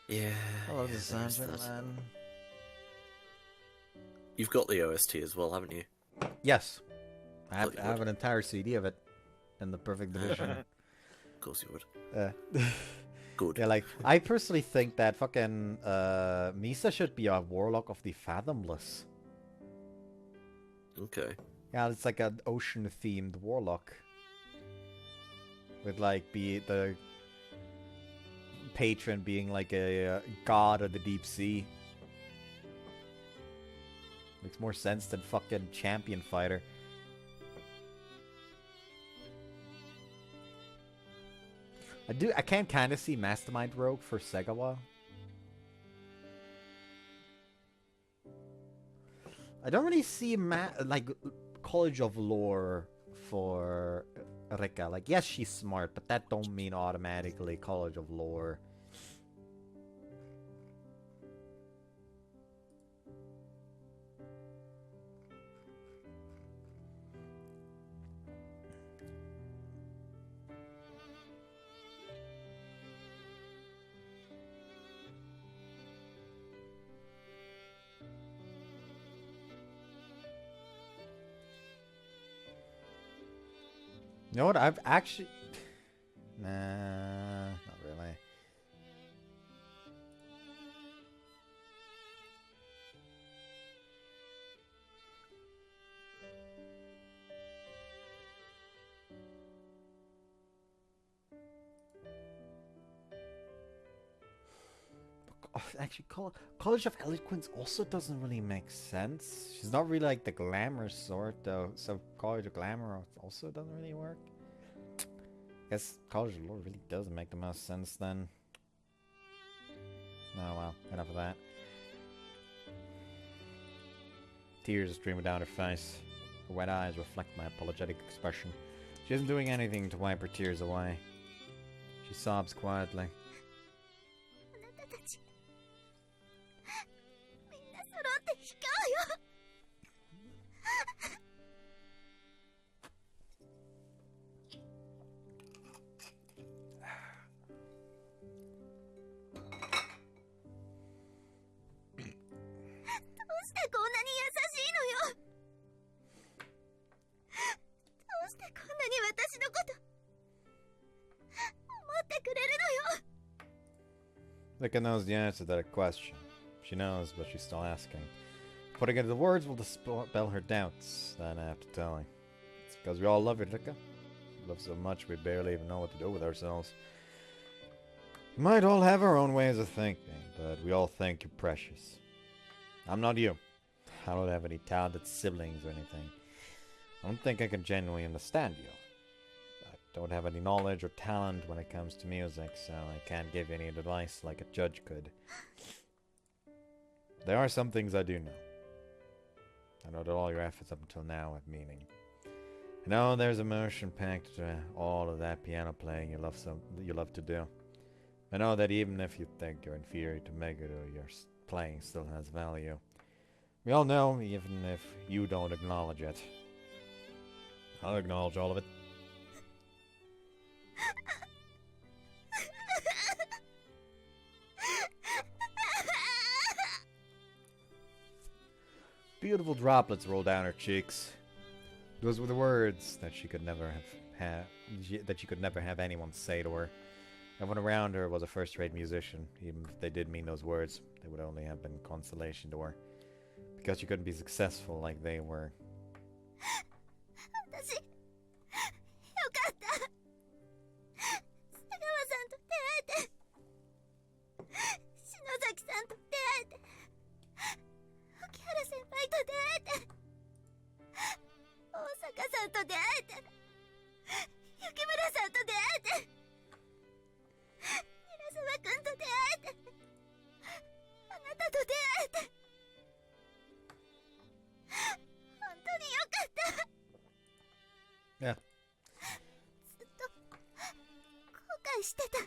Yeah. I love this soundtrack, man. You've got the OST as well, haven't you? Yes. I have an entire CD of it in the perfect division. Of course you would. Good. Yeah, like, I personally think that fucking Misa should be a Warlock of the Fathomless. Okay. Yeah, it's like an ocean-themed warlock. With, like, the patron being like a god of the deep sea. Makes more sense than fucking champion fighter. I can kind of see Mastermind Rogue for Segawa. I don't really see like College of Lore for Rikka. Like, yes, she's smart, but that don't mean automatically College of Lore. You know what? I've actually... Nah, not really. Actually, College of Eloquence also doesn't really make sense. She's not really like the glamour sort, though. So College of Glamour also doesn't really work. I guess College of Lore really doesn't make the most sense then. Oh well, enough of that. Tears streaming down her face. Her wet eyes reflect my apologetic expression. She isn't doing anything to wipe her tears away. She sobs quietly. Rikka knows the answer to that question. She knows, but she's still asking. Putting it into words will dispel her doubts, then I have to tell her. It's because we all love you, Rikka. We love so much we barely even know what to do with ourselves. We might all have our own ways of thinking, but we all think you're precious. I'm not you. I don't have any talented siblings or anything. I don't think I can genuinely understand you. I don't have any knowledge or talent when it comes to music, so I can't give any advice like a judge could. There are some things I do know. I know that all your efforts up until now have meaning. I know there's emotion packed to all of that piano playing you love to do. I know that even if you think you're inferior to Meguro, your playing still has value. We all know, even if you don't acknowledge it. I'll acknowledge all of it. Beautiful droplets rolled down her cheeks. Those were the words that she could never have that she could never have anyone say to her. Everyone around her was a first-rate musician. Even if they did mean those words, they would only have been consolation to her. Because she couldn't be successful like they were. 私よかった。瀬川さんと出会えて、篠崎さんと出会えて、沖原先輩と出会えて、大阪さんと出会えて、雪村さんと出会えて、韮沢君と出会えて、あなたと出会えて、本当によかった。Yeah. ずっと後悔してた。め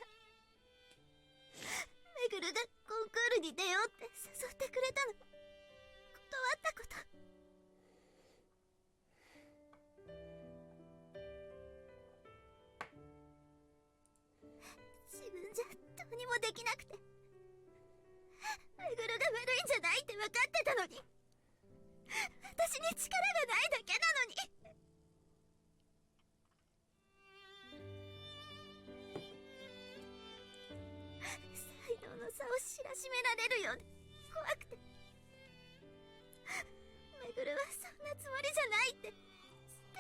ぐるがコンクールに出ようって誘ってくれたの断ったこと。自分じゃどうにもできなくて、めぐるが悪いんじゃないって分かってたのに、私に力がないだけなのに。才能の差を知らしめられるようで怖くて、めぐるはそんなつもりじゃないって知って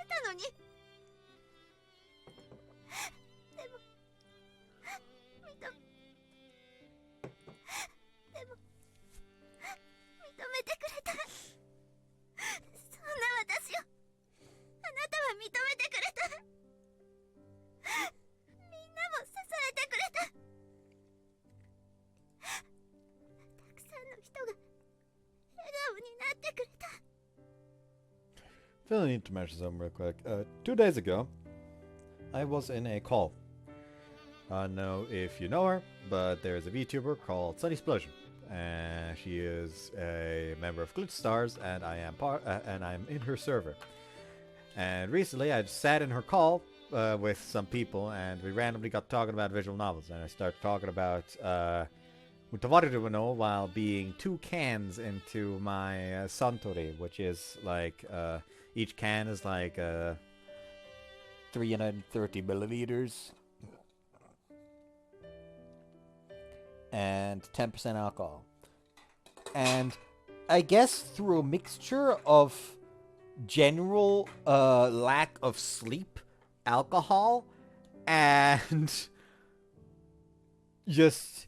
たのに。でも認めてくれた。そんな私をあなたは認めてくれた。みんなも支えてくれた。たくさんの人が笑顔になってくれた。Feeling need to mention something real quick. 2 days ago, I was in a call. I don't know if you know her, but there's a VTuber called Sunny Explosion. And she is a member of Glitch Stars, and I'm in her server. And recently, I just sat in her call with some people, and we randomly got talking about visual novels. And I started talking about Utawaru while being 2 cans into my Suntory, which is like each can is like 330 milliliters. And 10% alcohol. And I guess through a mixture of general lack of sleep, alcohol, and just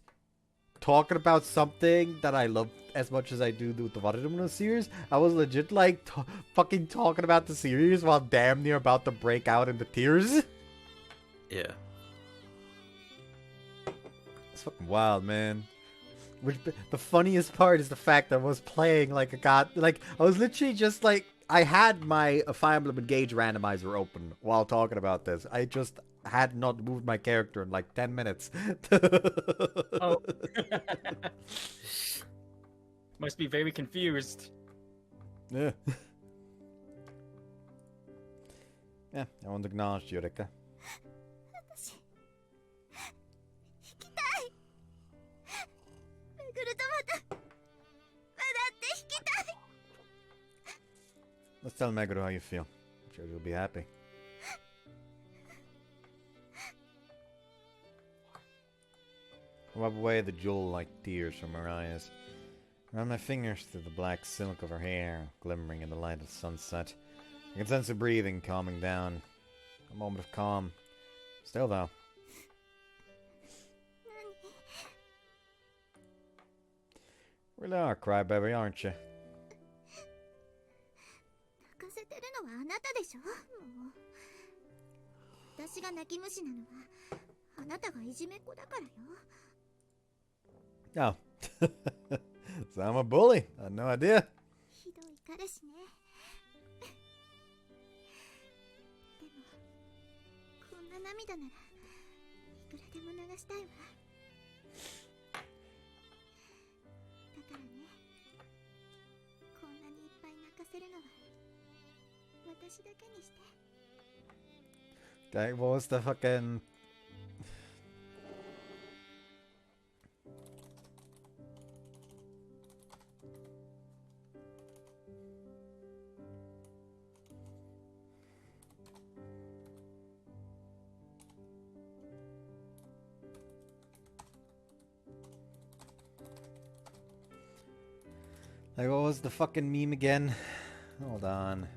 talking about something that I love as much as I do the Watermelon series, I was legit like fucking talking about the series while damn near about to break out into tears. Yeah. It's fucking wild, man. Which the funniest part is the fact that I was playing like a god. Like I was literally just like I had my Fire Emblem Engage randomizer open while talking about this. I just had not moved my character in like 10 minutes. Oh. Must be very confused. Yeah. Yeah, I want to acknowledge you, Rikka. 私弾きたい。めぐるとまた笑って弾きたい。 Let's tell Meguro how you feel. I'm sure you'll be happy. Wipe away the jewel-like tears from her eyes. Run my fingers through the black silk of her hair, glimmering in the light of the sunset. I can sense her breathing calming down. A moment of calm. Still, though. Really are crybaby, aren't you? 泣かせてるのはあなたでしょ。もう私が泣き虫なのはあなたがいじめっ子だからよ。 Oh. So I'm a bully. I had no idea. ひどい彼氏ね。でもこんな涙ならいくらでも流したいわ。だからね、こんなにいっぱい泣かせるのは私だけにして。 Okay, what was the fucking... Like, what was the fucking meme again? Hold on.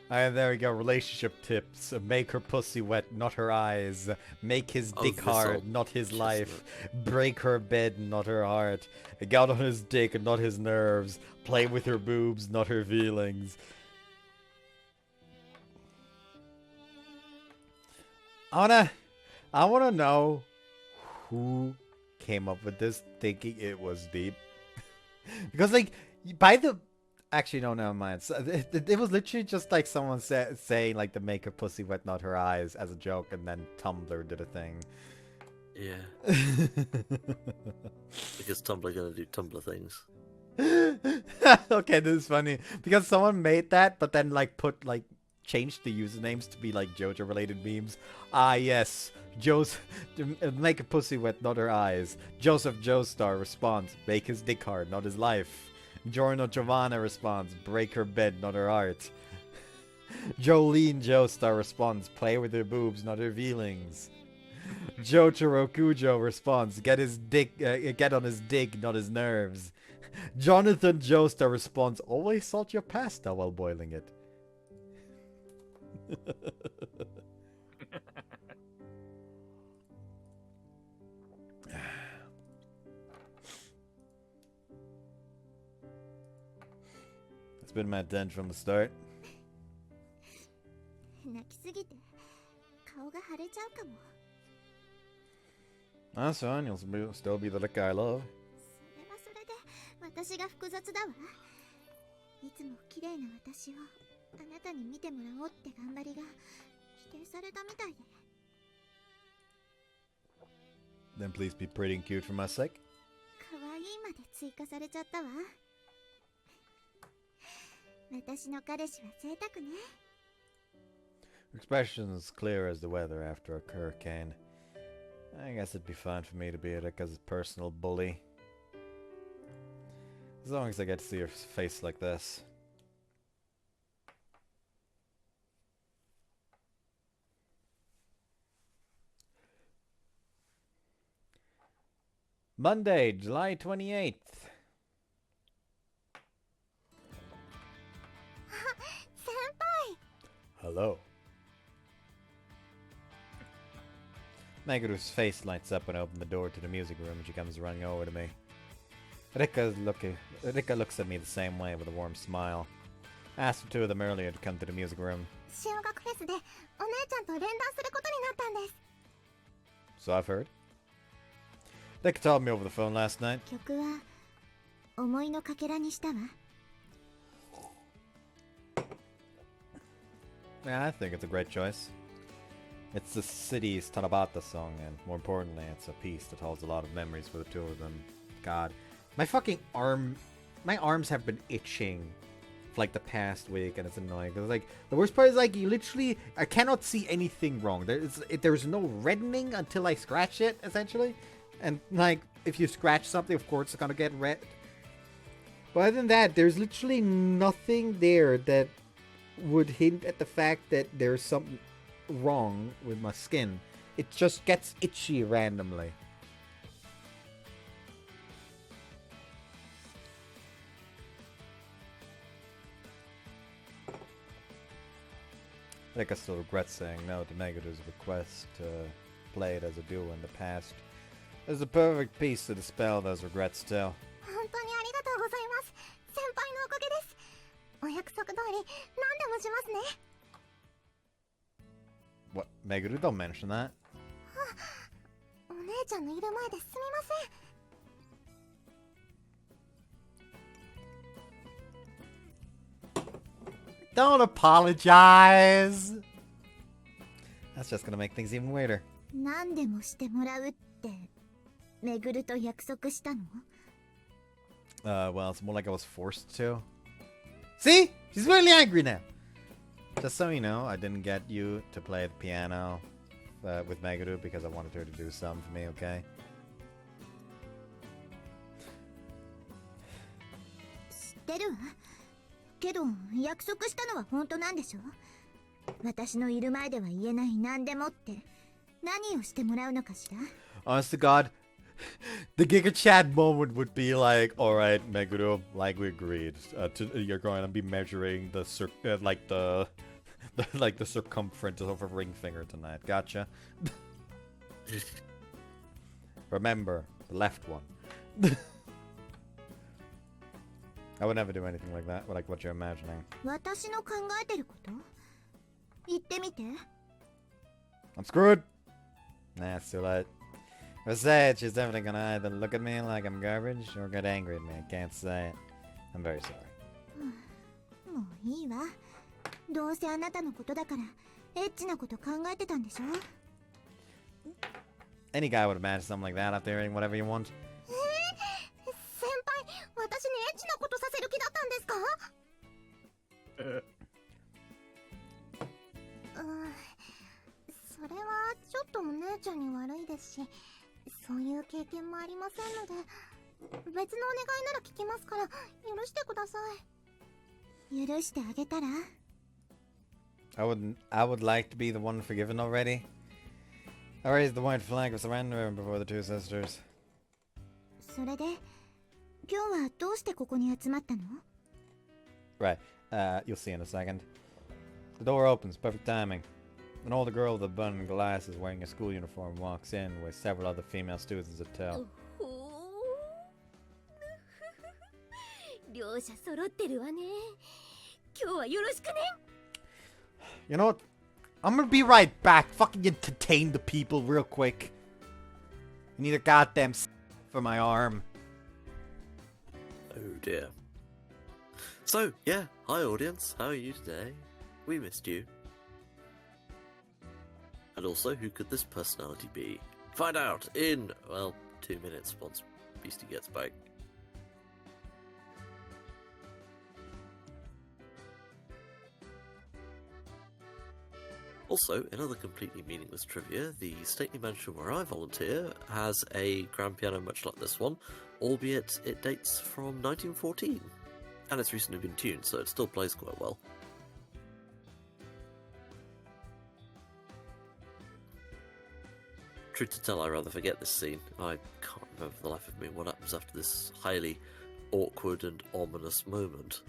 Alright, there we go. Relationship tips. Make her pussy wet, not her eyes. Make his dick hard, not his life. Break her bed, not her heart. Get on his dick, not his nerves. Play with her boobs, not her feelings. I wanna know who came up with this thinking it was deep. Because, like, by the... Actually, no, never mind. So, it was literally just like someone saying, like, to make her pussy wet, not her eyes, as a joke, and then Tumblr did a thing. Yeah. Because Tumblr gonna do Tumblr things. Okay, this is funny. Because someone made that, but then, like, changed the usernames to be, like, JoJo-related memes. Ah, yes. Make a pussy wet, not her eyes. Joseph Joestar responds, make his dick hard, not his life. Giorno Giovanna responds, break her bed, not her heart. Jolene Joestar responds, play with her boobs, not her feelings. Jotaro Kujo responds, get on his dick, not his nerves. Jonathan Joestar responds, always salt your pasta while boiling it. It's been my den from the start. That's fine, you'll still be the Rikka I love. Then please be pretty and cute for my sake. Expressions clear as the weather after a hurricane. I guess it'd be fine for me to be Rikka's personal bully. As long as I get to see her face like this. Monday, July 28th. Hello. Meguru's face lights up when I open the door to the music room and she comes running over to me. Rikka looks at me the same way with a warm smile. I asked the two of them earlier to come to the music room. So I've heard. Rikka told me over the phone last night. Yeah, I think it's a great choice. It's the city's Tanabata song, and more importantly, it's a piece that holds a lot of memories for the two of them. God, my fucking arms have been itching for like the past week, and it's annoying. Cause like the worst part is like I cannot see anything wrong. There's no reddening until I scratch it, essentially. And like if you scratch something, of course it's gonna get red. But other than that, there's literally nothing there that would hint at the fact that there's something wrong with my skin. It just gets itchy randomly. Rikka still regrets saying no to Meguru's request to play it as a duo in the past. There's a perfect piece to dispel those regrets too. What? Meguru, don't mention that. Don't apologize! That's just gonna make things even weirder. Well, it's more like I was forced to. See? She's really angry now! Just so you know, I didn't get you to play the piano with Meguru because I wanted her to do something for me, okay? Honest to God, The Giga Chad moment would be like, all right, Meguro, like we agreed, you're going to be measuring the the circumference of a ring finger tonight. Gotcha. Remember, the left one. I would never do anything like that, like what you're imagining. 私の考えてること？言ってみて。I'm screwed. Nah, it's too late. If I say it, she's definitely gonna either look at me like I'm garbage or get angry at me. I can't say it. I'm very sorry. もういいわ。どうせあなたのことだから、エッチなこと考えてたんでしょ？ Any guy would imagine something like that after hearing whatever you want. 先輩、私にエッチなことさせる気だったんですか？それはちょっとお姉ちゃんに悪いですし、そういう経験もありませんので、別のお願いなら聞きますから許してください。許してあげたら？ I would like to be the one forgiven already. I raised the white flag of surrender before the two sisters. それで、今日はどうしてここに集まったの？ Right, you'll see in a second. The door opens, perfect timing. An older girl with a bun and glasses wearing a school uniform walks in with several other female students at tail. 両者揃ってるわね。今日はよろしくね。You know what? I'm gonna be right back. Fucking entertain the people real quick. I need a goddamn for my arm. Oh dear. So, yeah, hi audience, how are you today? We missed you. And also, who could this personality be? Find out in, well, 2 minutes once Beastie gets back. Also, in other completely meaningless trivia, the stately mansion where I volunteer has a grand piano much like this one, albeit it dates from 1914. And it's recently been tuned, so it still plays quite well. Truth to tell, I rather forget this scene. I can't remember for the life of me what happens after this highly awkward and ominous moment.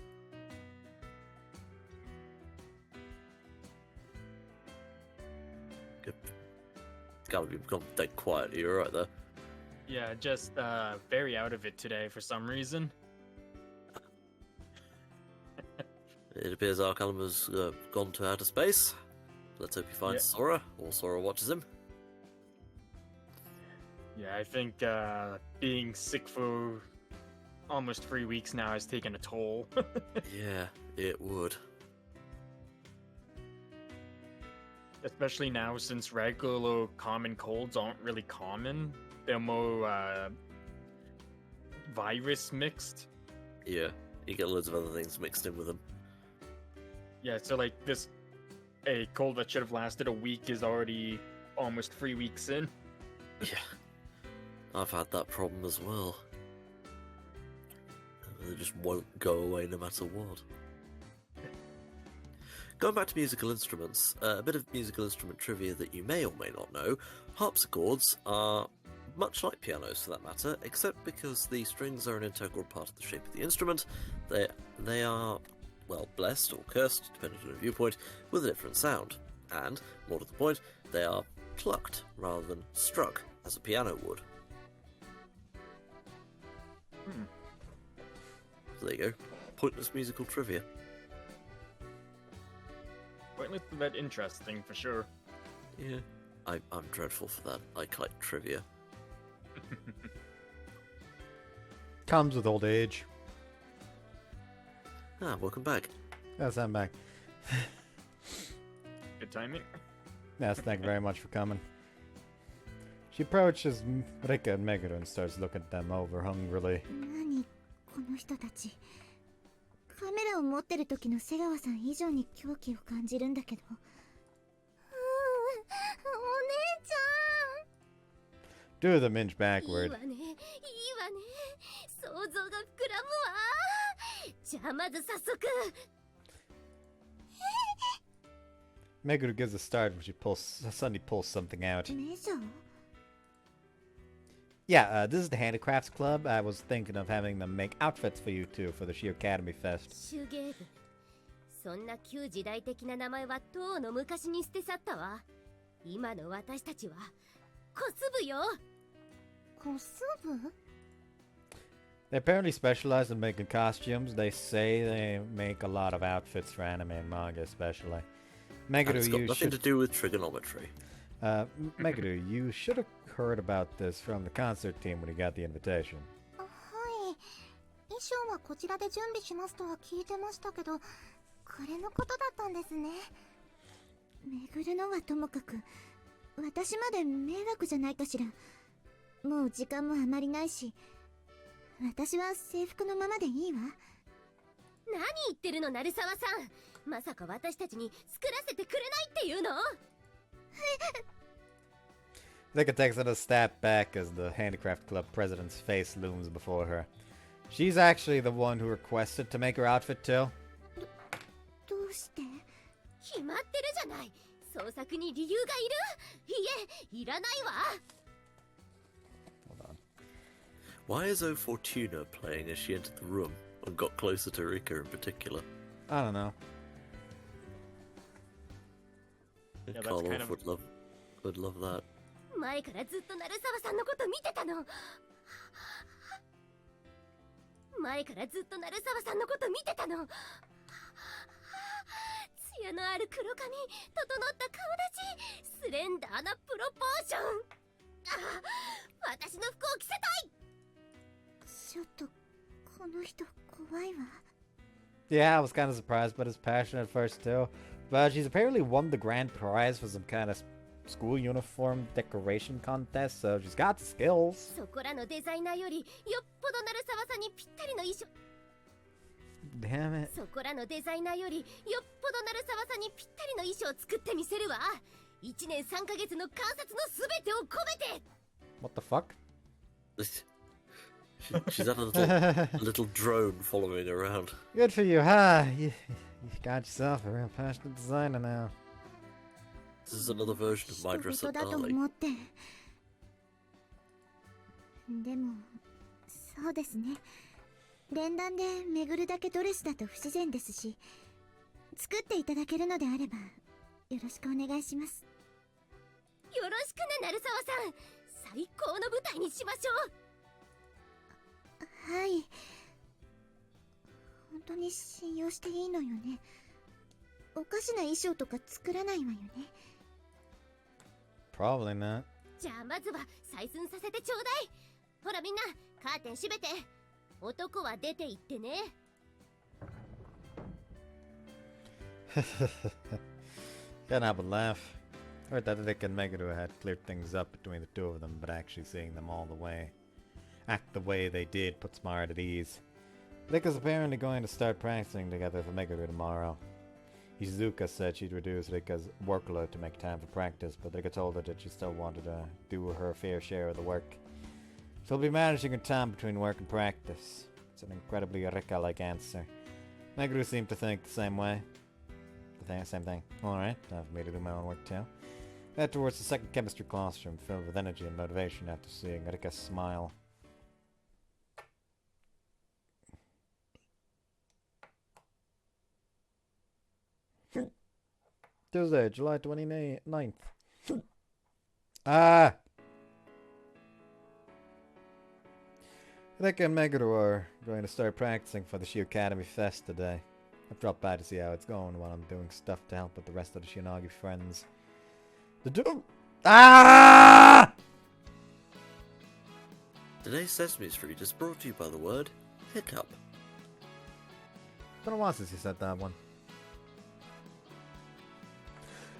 It's gotta be gone dead quiet. You're right there. Yeah, just very out of it today for some reason. It appears Arcanum has gone to outer space. Let's hope he finds Sora, or Sora watches him. Yeah, I think being sick for almost 3 weeks now has taken a toll. Yeah, it would. Especially now since regular common colds aren't really common. They're more virus mixed. Yeah, you get loads of other things mixed in with them. Yeah, so like a cold that should have lasted a week is already almost 3 weeks in. Yeah, I've had that problem as well. They just won't go away no matter what. Going back to musical instruments, a bit of musical instrument trivia that you may or may not know. Harpsichords are much like pianos for that matter, except because the strings are an integral part of the shape of the instrument, they are, well, blessed or cursed, depending on your viewpoint, with a different sound. And, more to the point, they are plucked rather than struck, as a piano would. So there you go. Pointless musical trivia. Pointless but interesting for sure. Yeah, I'm dreadful for that. I collect trivia. Comes with old age. Ah, welcome back. Yes, I'm back. Good timing. Yes, thank you very much for coming. She approaches Rikka and Meguro and starts looking at them over hungrily. 何この人たち。カメラを持ってる時の瀬川さん以上に狂気を感じるんだけど。お姉ちゃん。 Do the minge いい backward. わね、いいわね。想像が膨らむわ。じゃあまず早速。Meguro gives a start when she suddenly pulls something out. メジャー Yeah, this is the Handicrafts Club. I was thinking of having them make outfits for you two for the She Academy Fest. 手芸部そんな旧時代的な名前はとうの昔に捨て去ったわ。今の私たちはコス部よ。コス部？ They apparently specialize in making costumes. They say they make a lot of outfits for anime and manga, especially. Meguru, it's got you nothing should... to do with trigonometry. Meguru, you should have heard about this from the concert team when you got the invitation. はい。衣装はこちらで準備しますとは聞いてましたけど、これのことだったんですね。巡るのはともかく、私まで迷惑じゃないかしら。もう時間もあまりないし、私は制服のままでいいわ。何言ってるの鳴沢さん。まさか私たちに作らせてくれないっていうのRikka takes another step back as the Handicraft Club president's face looms before her. She's actually the one who requested to make her outfit too. どうして？決まってるじゃない。創作に理由がいる？いえ、いらないわ。Hold on. Why is O Fortuna playing as she entered the room and got closer to Rikka in particular? I don't know. Yeah, that's Karloff kind of- would love that. 前からずっと鳴沢さんのこと見てたの。前からずっと鳴沢さんのこと見てたの。艶のある黒髪、整った顔立ち、スレンダーなプロポーション。私の服を着せたい。ちょっとこの人怖いわ。 Yeah, I was kind of surprised by his passion at first too. But she's apparently won the grand prize for some kind of school uniform decoration contest, so she's got skills. そこらのデザイナーよりよっぽど鳴沢さんにぴったりの衣装。 Damn it. そこらのデザイナーよりよっぽど鳴沢さんにぴったりの衣装を作ってみせるわ。1年3ヶ月の観察のすべてを込めて。 What the fuck? She's had a little drone following her around. Good for you, huh? You got yourself a real passionate designer now. This is another version of my 人 dress 々 at だと Darling. 思って。でもそうですね。連弾で巡るだけドレスだと不自然ですし、作っていただけるのであればよろしくお願いします。よろしくね鳴沢さん。最高の舞台にしましょう。はい。本当に信用していいのよね。おかしな衣装とか作らないわよね。 Probably not. じゃあまずは採寸させてちょうだい。ほらみんなカーテン閉めて。男は出て行ってね。Can't help but laugh. Heard that Rikka and Meguru had cleared things up between the two of them, but actually seeing them all the way act the way they did puts my heart at ease. Rikka's apparently going to start practicing together for Meguru tomorrow. Izuka said she'd reduce Rikka's workload to make time for practice, but Rikka told her that she still wanted to do her fair share of the work. She'll be managing her time between work and practice. It's an incredibly Rikka-like answer. Meguru seemed to think the same way. Same thing. Alright, time for me to do my own work too. Head towards the second chemistry classroom, filled with energy and motivation after seeing Rikka smile. Tuesday, July 29th. Rikka and Meguru are going to start practicing for the She Academy Fest today. I've dropped by to see how it's going while I'm doing stuff to help with the rest of the Shinagi friends. Today's Sesame Street is brought to you by the word hiccup. It's been a while since you said that one.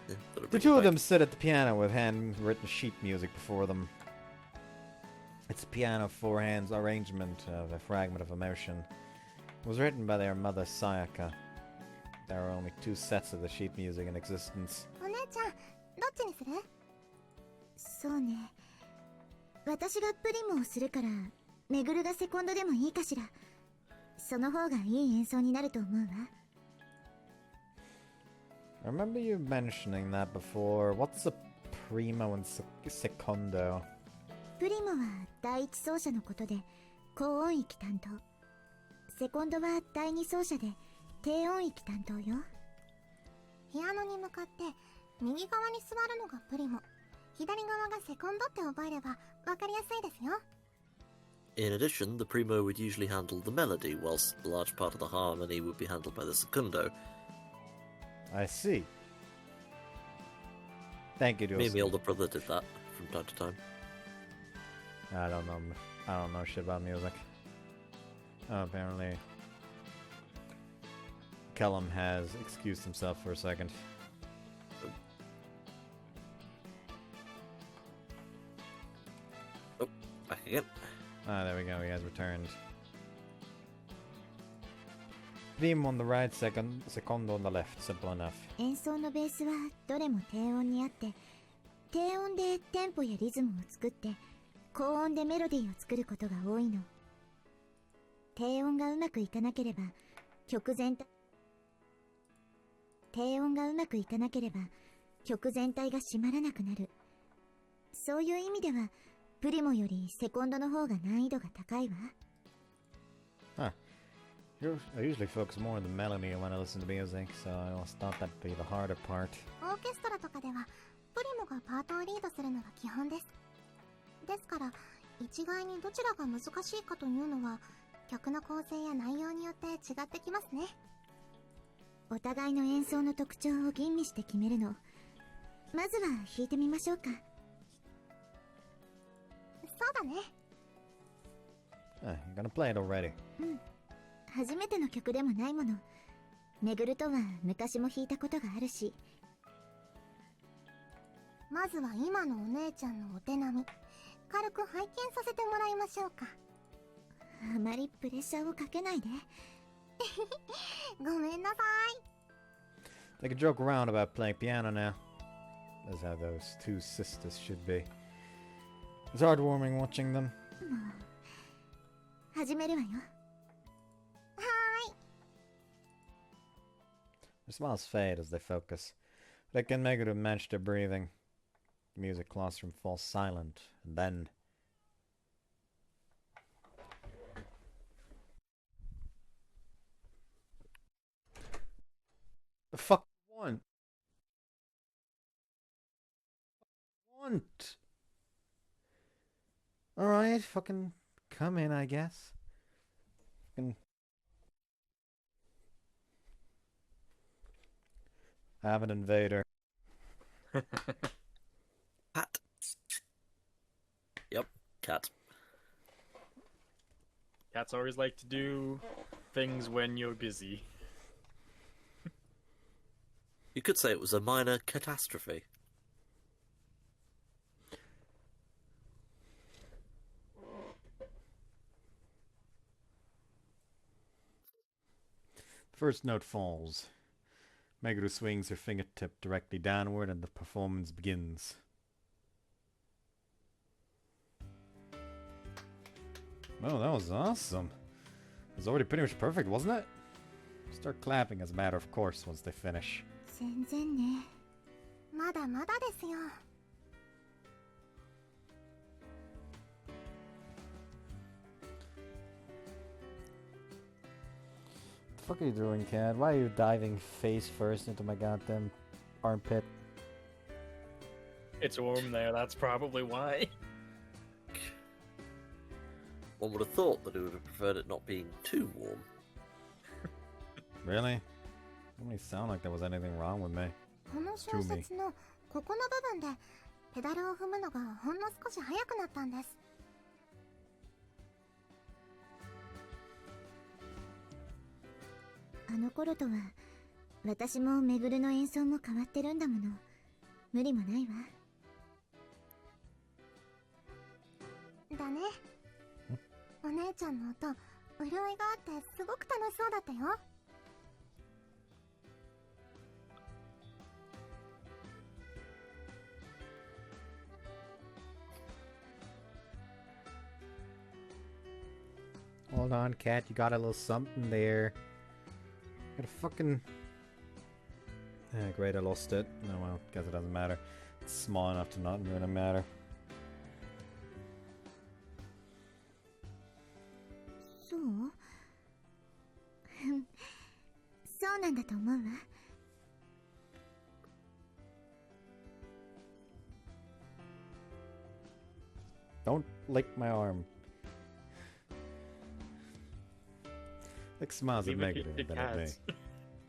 Yeah, gotta The bring two it of them back. sit at the piano with handwritten sheet music before them. It's a piano four hands arrangement of a fragment of emotion. It was written by their mother Sayaka. There are only 2 sets of the sheet music in existence. お姉ちゃん、どっちにする？そうね。私がプリモをするから、めぐるがセコンドでもいいかしら。その方がいい演奏になると思うわ。I remember you mentioning that before. What's a primo and secondo? プリモは第一奏者のことで高音域担当、セコンドは第二奏者で低音域担当よ。ピアノに向かって右側に座るのがプリモ、左側がセコンドって覚えればわかりやすいですよ。In addition, the primo would usually handle the melody, whilst a large part of the harmony would be handled by the secondo. I see. Thank you, Me and my Yosuke. older brother did that from time to time. I don't know shit about music. Oh, apparently Kellum has excused himself for a second. Oh, back again. Ah, there we go, he has returned. Theme on the right, secondo on the left, simple enough. 演奏のベースはどれも低音にあって、低音でテンポやリズムを作って、高音でメロディーを作ることが多いの。低音がうまくいかなければ曲全体が締まらなくなる。そういう意味ではプリモよりセコンドの方が難易度が高いわ。Huh. I usually focus more on the melody when I listen to music, so I always thought that'd be the harder part. オーケストラとかではプリモがパートをリードするのが基本です。ですから一概にどちらが難しいかというのは曲の構成や内容によって違ってきますね。お互いの演奏の特徴を吟味して決めるの。まずは弾いてみましょうか。そうだね。You're gonna play it already. うん。初めての曲でもないもの。めぐるとは昔も弾いたことがあるし。まずは今のお姉ちゃんのお手並み、軽く拝見させてもらいましょうか。あまりプレッシャーをかけないで。ごめんなさい。They can joke around about playing piano now. That's how those two sisters should be. It's heartwarming watching them. もう始めるわよ。はーい。Their smiles fade as they focus. They can make it to match their breathing. The music classroom falls silent, and then... The fuck you want? Want? Alright, fucking come in, I guess. Fucking... I have an invader. Cat. Yep, cat. Cats always like to do things when you're busy. You could say it was a minor catastrophe. First note falls. Meguru swings her fingertip directly downward and the performance begins. Oh, that was awesome. It was already pretty much perfect, wasn't it? Start clapping as a matter of course once they finish. 全然ね。まだまだですよ。What the fuck are you doing, Cat? Why are you diving face first into my goddamn armpit? It's warm there, that's probably why. One would have thought that it would have preferred it not being too warm. Really? It didn't really sound like there was anything wrong with me. この小節のここの部分でペダルを踏むのがほんの少し速くなったんです。あの頃とは私もめぐるの演奏も変わってるんだもの。無理もないわ。だね。お姉ちゃんの音、潤いがあってすごく楽しそうだったよ。Hold on, Cat. You got a little something there. Got a fucking... great, I lost it. Oh well, guess it doesn't matter. It's small enough to not really matter. そうなんだと思うわ。Don't lick my arm. Lick smiles at Leave it Meguru. to That I may. cats.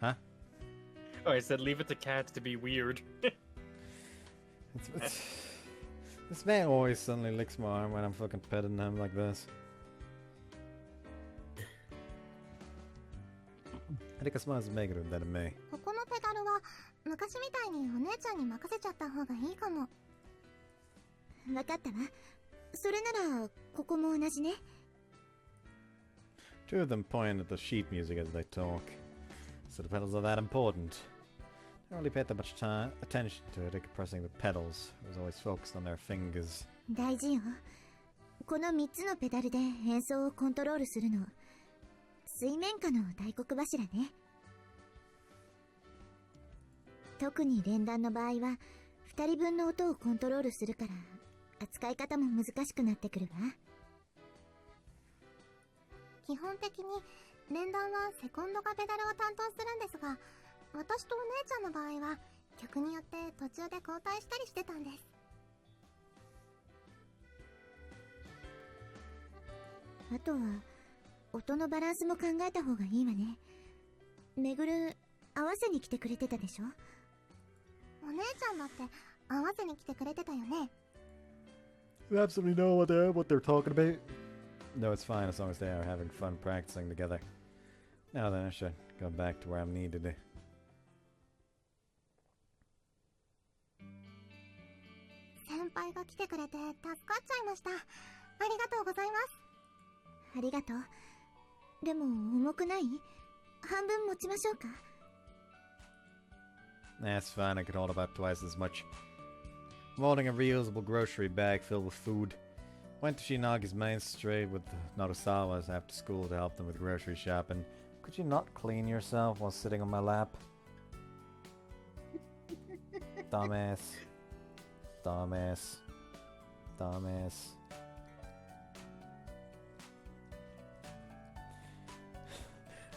Huh? Oh, I said leave it to cats to be weird. This man always suddenly licks my arm when I'm fucking petting him like this. Rikka smiles at Meguru. That I may. ここのペダルは昔みたいにお姉ちゃんに任せちゃった方がいいかも。わかったわ。それならここも同じね。Two of them point at the sheet music as they talk. So the pedals are that important. I don't really paid that much attention to Rikka pressing the pedals. I was always focused on their fingers. 大事よ。この3つのペダルで演奏をコントロールするの。水面下の大黒柱ね。特に連弾の場合は2人分の音をコントロールするから扱い方も難しくなってくるわ。基本的に連弾はセコンドがペダルを担当するんですが、私とお姉ちゃんの場合は曲によって途中で交代したりしてたんです。あとは音のバランスも考えた方がいいわね。めぐる合わせに来てくれてたでしょ。お姉ちゃんだって合わせに来てくれてたよね。You absolutely know what they're talking about? No, it's fine as long as they are having fun practicing together. Now then, I should go back to where I'm needed. 先輩が来てくれて助かっちゃいました。ありがとうございます。ありがとう。でも重くない？半分持ちましょうか。That's fine, I can hold about twice as much. I'm holding a reusable grocery bag filled with food. Went to Shinagi's main street with the Narusawas after school to help them with grocery shopping. Could you not clean yourself while sitting on my lap? Dumbass. Dumbass. Dumbass.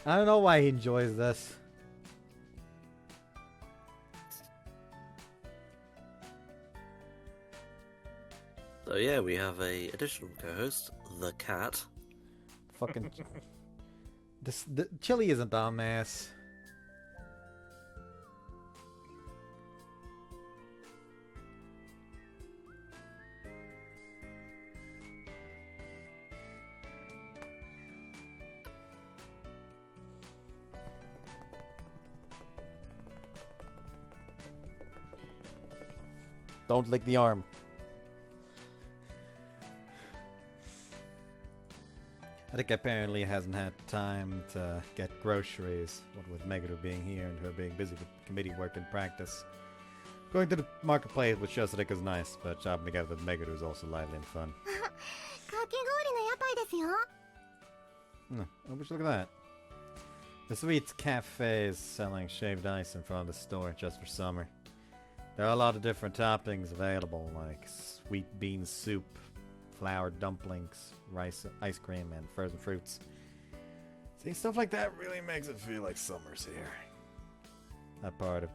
I don't know why he enjoys this. So yeah, we have a additional co-host, the cat. Fucking... the Chili isn't dumbass. Don't lick the arm. I think apparently hasn't had time to get groceries, what with Meguru being here and her being busy with committee work and practice. Going to the marketplace with Shosarika is nice, but shopping together with Meguru is also lively and fun. かき氷の屋台ですよ。Oh, would you look at that? The Sweets Cafe is selling shaved ice in front of the store just for summer. There are a lot of different toppings available, like sweet bean soup, flour dumplings, rice, ice cream, and frozen fruits. See, stuff like that really makes it feel like summer's here. That part of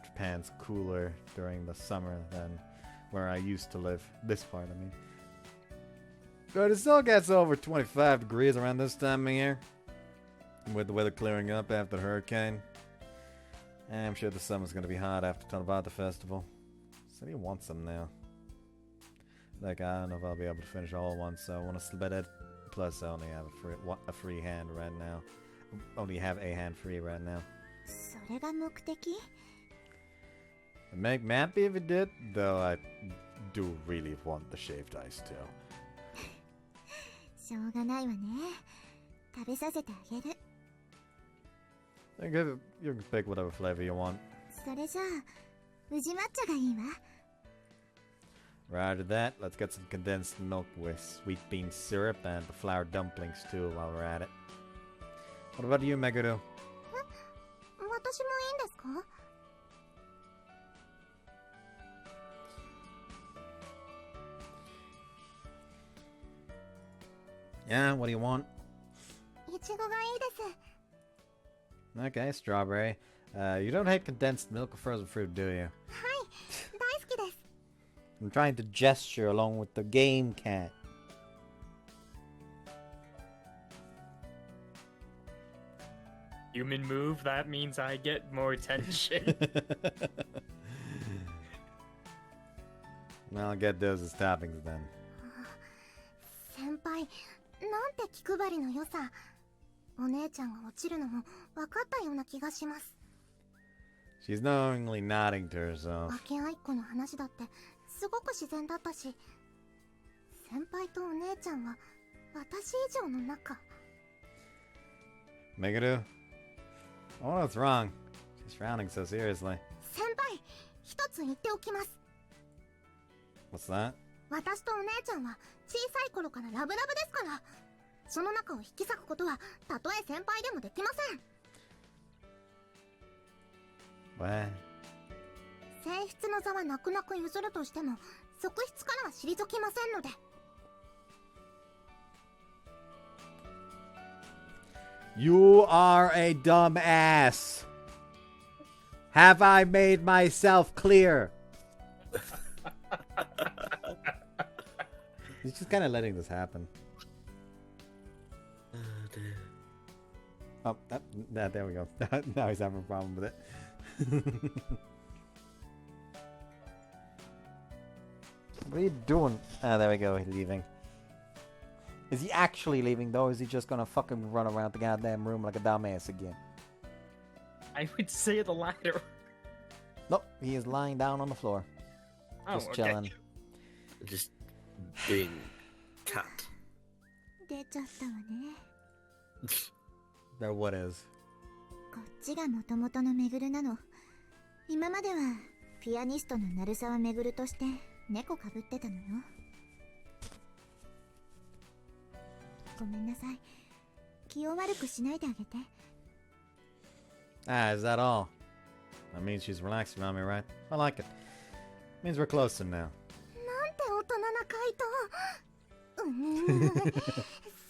Japan's cooler during the summer than where I used to live. This part, I mean. But it still gets over 25 degrees around this time of year. With the weather clearing up after the hurricane. I'm sure the summer's going to be hot after Tanabata Festival. So he wants some now. Like, I don't know if I'll be able to finish all at once, so I want to split it. Plus, I only have a free hand right now. Only have a hand free right now. それが目的？ It'd make me happy if it did, though I do really want the shaved ice too. しょうがないわね。食べさせてあげる。You can pick whatever flavor you want. それじゃあ、宇治抹茶がいいわ。Right to that, let's get some condensed milk with sweet bean syrup and the flour dumplings too while we're at it. What about you, Meguru? 私もいいんですか？ Yeah, what do you want? いちごがいいです。Okay, strawberry. You don't hate condensed milk or frozen fruit, do you? はい大好きです I'm trying to gesture along with the game cat. Human move, that means I get more attention. I'll get those as toppings then. 先輩なんて気配りの良さお姉ちゃんが落ちるのも分かったような気がします She's knowingly nodding to herself. 分け合いっ子の話だってすごく自然だったし先輩とお姉ちゃんは私以上の仲 Megadu? Oh, what's wrong? She's frowning so seriously. 先輩一つ言っておきます What's that? 私とお姉ちゃんは小さい頃からラブラブですからその仲を引き裂くことはたとえ先輩でもできません What? 正室の座は泣く泣く譲るとしても側室からは退きませんので You are a dumb ass. Have I made myself clear? He's just kind of letting this happen. Oh, there we go. Now he's having a problem with it. What are you doing? Ah, there we go. He's leaving. Is he actually leaving though? Or is he just gonna fucking run around the goddamn room like a dumbass again? I would say the latter. Nope, he is lying down on the floor. Just chilling. Just being cat. 出ちゃったわね There what is? こっちが元々のめぐるなの今まではピアニストの鳴沢めぐるとして猫かぶってたのよごめんなさい気を悪くしないであげて Ah, is that all? That means she's relaxing on me, right? I like it. Means we're closer now. なんて大人な回答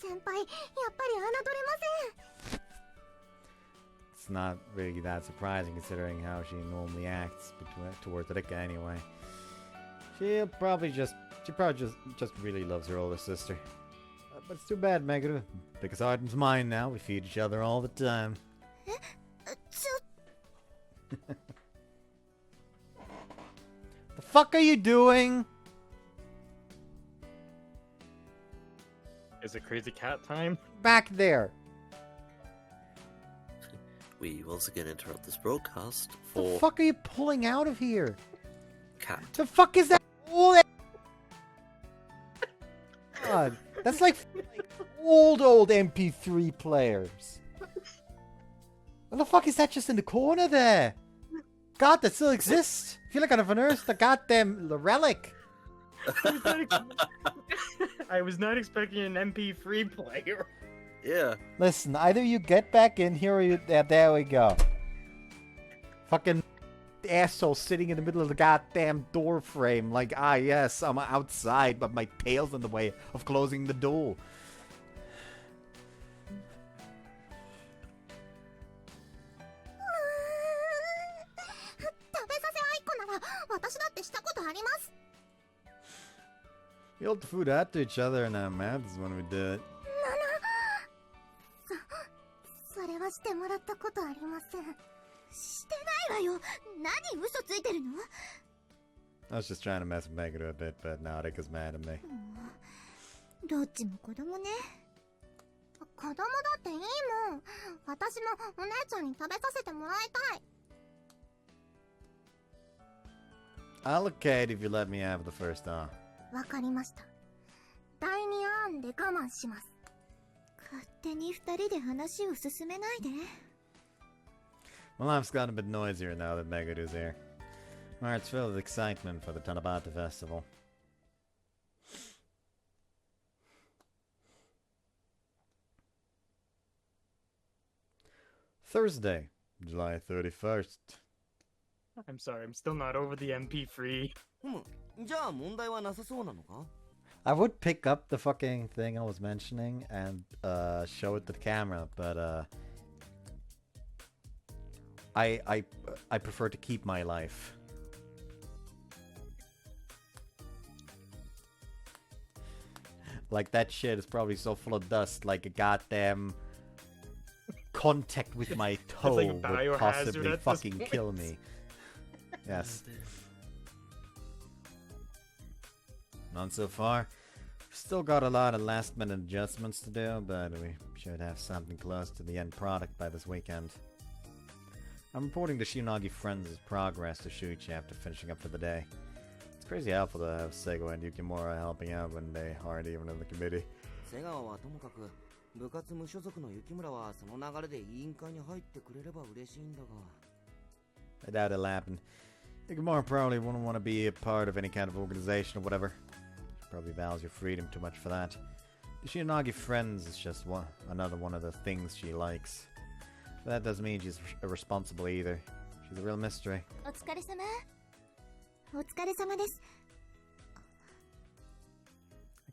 先輩やっぱり侮れません It's not really that surprising considering how she normally acts towards Rikka anyway. She probably just really loves her older sister. But it's too bad, Meguru. Because Arden's mine now. We feed each other all the time. The fuck are you doing? Is it crazy cat time? Back there. We once again interrupt this broadcast The for fuck are you pulling out of here? cat. The fuck is that? God, that's like old MP3 players. What the fuck is that just in the corner there? God, that still exists. I feel like I've unearthed the goddamn relic. I was not expecting an MP3 player. Yeah. Listen, either you get back in here or you... there we go. Fucking asshole sitting in the middle of the goddamn door frame like, ah yes, I'm outside, but my tail's in the way of closing the door. We hold the food out to each other in our mouths when we do it. それはしてもらったことありませんしてないわよ何嘘ついてるの I was just trying to mess with Meguru a bit, but now Rikka's mad at me. どっちも子供ね子供だっていいもん私もお姉ちゃんに食べさせてもらいたい I'll okay it if you let me have the first arm. わかりました第二案で我慢します勝手に二人で話を進めないで My life's gotten a bit noisier now that Megadu's here. My heart's filled with excitement for the Tanabata festival. Thursday, July 31st. I'm sorry, I'm still not over the MP3. じゃあ問題はなさそうなのか I would pick up the fucking thing I was mentioning and show it to the camera, but I prefer to keep my life. Like, that shit is probably so full of dust, like a goddamn contact with my toe like would possibly fucking kill me. Yes. Not so far. Still got a lot of last minute adjustments to do, but we should have something close to the end product by this weekend. I'm reporting to Shinagi Friends' progress to Shuichi after finishing up for the day. It's crazy helpful to have Sego and Yukimura helping out when they aren't even in the committee. 瀬川はともかく部活無所属の雪村はその流れで委員会に入ってくれれば嬉しいんだが I doubt it'll happen. Yukimura probably wouldn't want to be a part of any kind of organization or whatever. She probably values your freedom too much for that. The Shinagi Friends is just another one of the things she likes. But that doesn't mean she's irresponsible either. She's a real mystery. お疲れ様。お疲れ様です。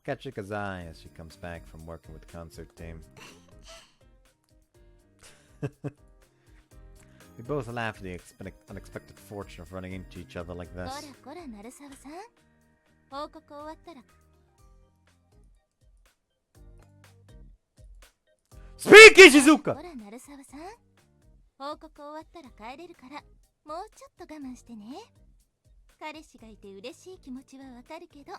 I catch Chika's as she comes back from working with the concert team. We both laugh at the unexpected fortune of running into each other like this. こらこら、鳴沢さん。報告終わったら。Speak, Ishizuka! ほら、鳴沢さん。報告終わったら帰れるから、もうちょっと我慢してね。彼氏がいて嬉しい気持ちはわかるけど。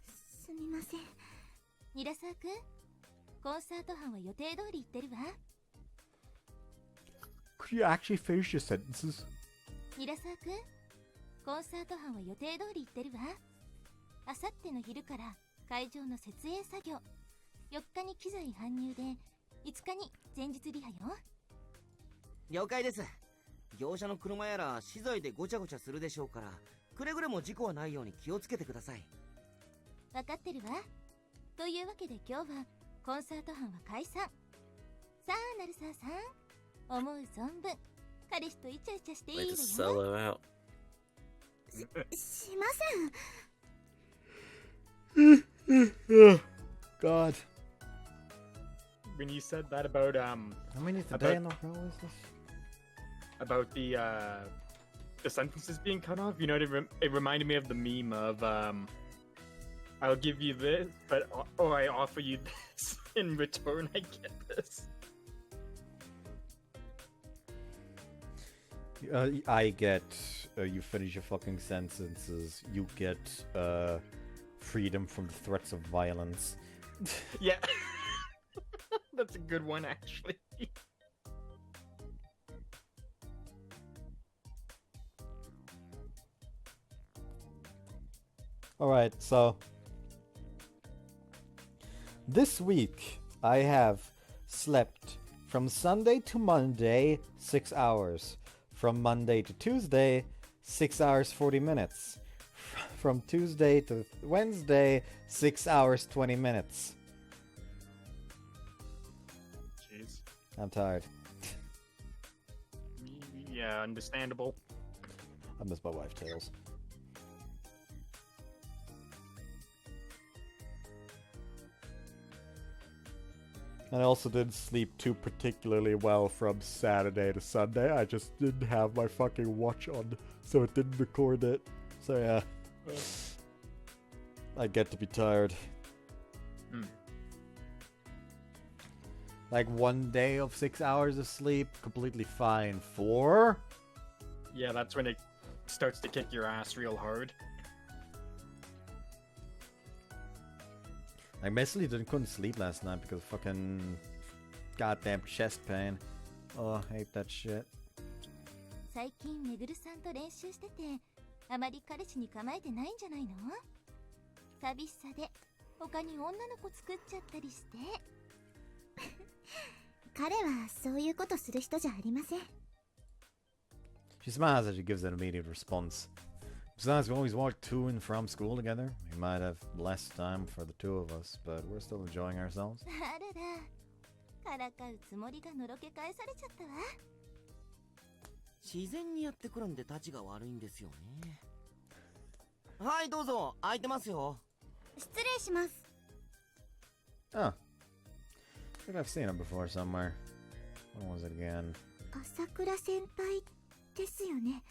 すみません。ニラサーくん、コンサート班は予定通り行ってるわ。Could you actually finish your sentences? ニラサーくん、コンサート班は予定通り行ってるわ。あさっての昼から会場の設営作業。4日に機材搬入で、5日に前日リハよ。了解です。業者の車やら資材でごちゃごちゃするでしょうから、くれぐれも事故はないように気をつけてください。わかってるわ。というわけで今日はコンサート班は解散。さあ、ナルサーさん、思う存分彼氏とイチャイチャしていいわよ。しません。God. When you said that about How many today in a row is this? About the sentences being cut off, you know, it reminded me of the meme of I'll give you this, but or I offer you this in return. I get this. I get you finish your fucking sentences. You get freedom from the threats of violence. Yeah, that's a good one actually. Alright, so this week I have slept from Sunday to Monday 6 hours, from Monday to Tuesday 6 hours 40 minutes, from Tuesday to Wednesday 6 hours 20 minutes. Jeez. I'm tired. Yeah, understandable. I miss my wife, Tails. And I also didn't sleep too particularly well from Saturday to Sunday. I just didn't have my fucking watch on, so it didn't record it. So yeah. I get to be tired. Like 1 day of 6 hours of sleep, completely fine. 4? Yeah, that's when it starts to kick your ass real hard. I basically couldn't sleep last night because of fucking goddamn chest pain. Oh, I hate that shit. 最近めぐるさんと練習してて、あまり彼氏に構えてないんじゃないの？寂しさで他に女の子作っちゃったりして。彼はそういうことする人じゃありません。She smiles as she gives an immediate response. Besides, we always walk to and from school together. We might have less time for the two of us, but we're still enjoying ourselves. あらら、からかうつもりがのろけ返されちゃったわ。自然にやってくるんでたちが悪いんですよね。はい、どうぞ、空いてますよ。失礼します。Oh. I think I've seen him before somewhere. What was it again? 朝倉先輩ですよね。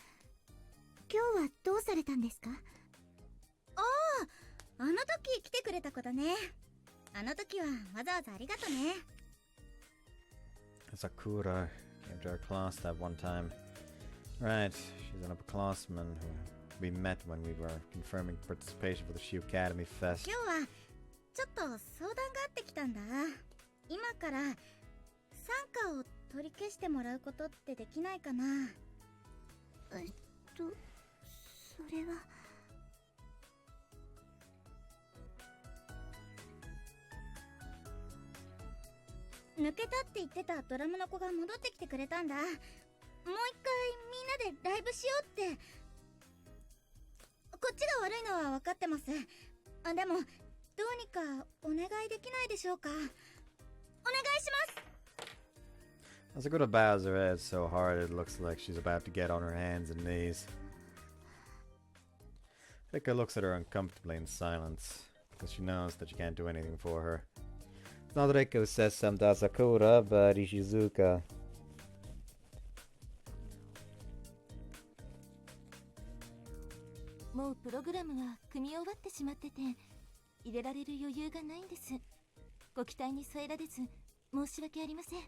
今日はどうされたんですか？ああ、あの時来てくれた子だね。あの時はわざわざありがとね。Sakura came to our class that one time. Right, she's an upperclassman who we met when we were confirming participation for the Shi Academy Fest. 今日はちょっと相談があってきたんだ。今から参加を取り消してもらうことってできないかな？それは。抜けたって言ってたドラムの子が戻ってきてくれたんだ。もう一回みんなでライブしようって。こっちが悪いのは分かってます。あ、でもどうにかお願いできないでしょうか。お願いします。Asakura bows her head so hard it looks like she's about to get on her hands and knees. Rikka looks at her uncomfortably in silence, because she knows that she can't do anything for her. It's not Rikka who says something to Asakura, but Ishizuka. もうプログラムは組み終わってしまってて入れられる余裕がないんです。ご期待に添えられず申し訳ありません。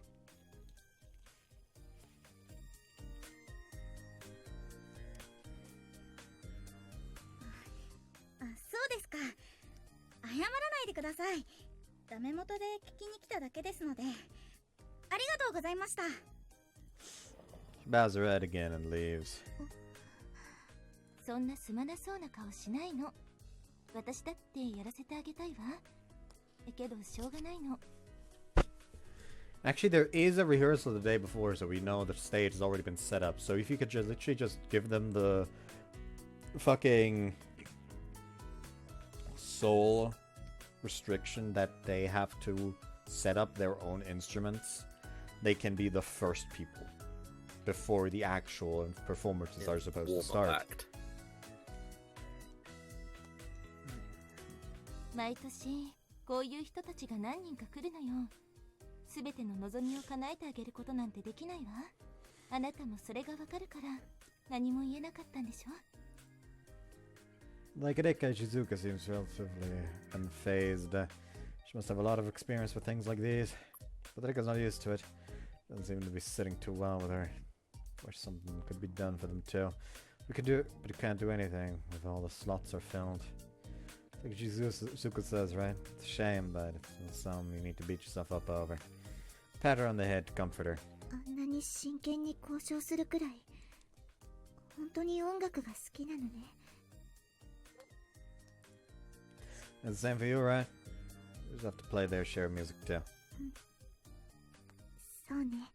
そうですか。謝らないでください。ダメ元で聞きに来ただけですので。ありがとうございました。She bows her head again and leaves. そんなすまなそうな顔しないの。私だってやらせてあげたいわ。けどしょうがないの。Actually, there is a rehearsal the day before, so we know the stage has already been set up. So if you could just literally just give them the fucking soul restriction that they have to set up their own instruments, they can be the first people before the actual performances are supposed to start. 毎年こういう人たちが何人か来るのよ。すべての望みを叶えてあげることなんてできないわ。あなたもそれがわかるから何も言えなかったんでしょ。Like Rikka, Shizuka seems relatively unfazed. She must have a lot of experience with things like these. But Rikka's not used to it. Doesn't seem to be sitting too well with her. Wish something could be done for them too. We could do it, but we can't do anything if all the slots are filled. Like Shizuka says, right? It's a shame, but it's something you need to beat yourself up over. Pat her on the head to comfort her. あんなに真剣に交渉するくらい本当に音楽が好きなのね。It's the same for you, right? You just have to play their share of music too. そうね。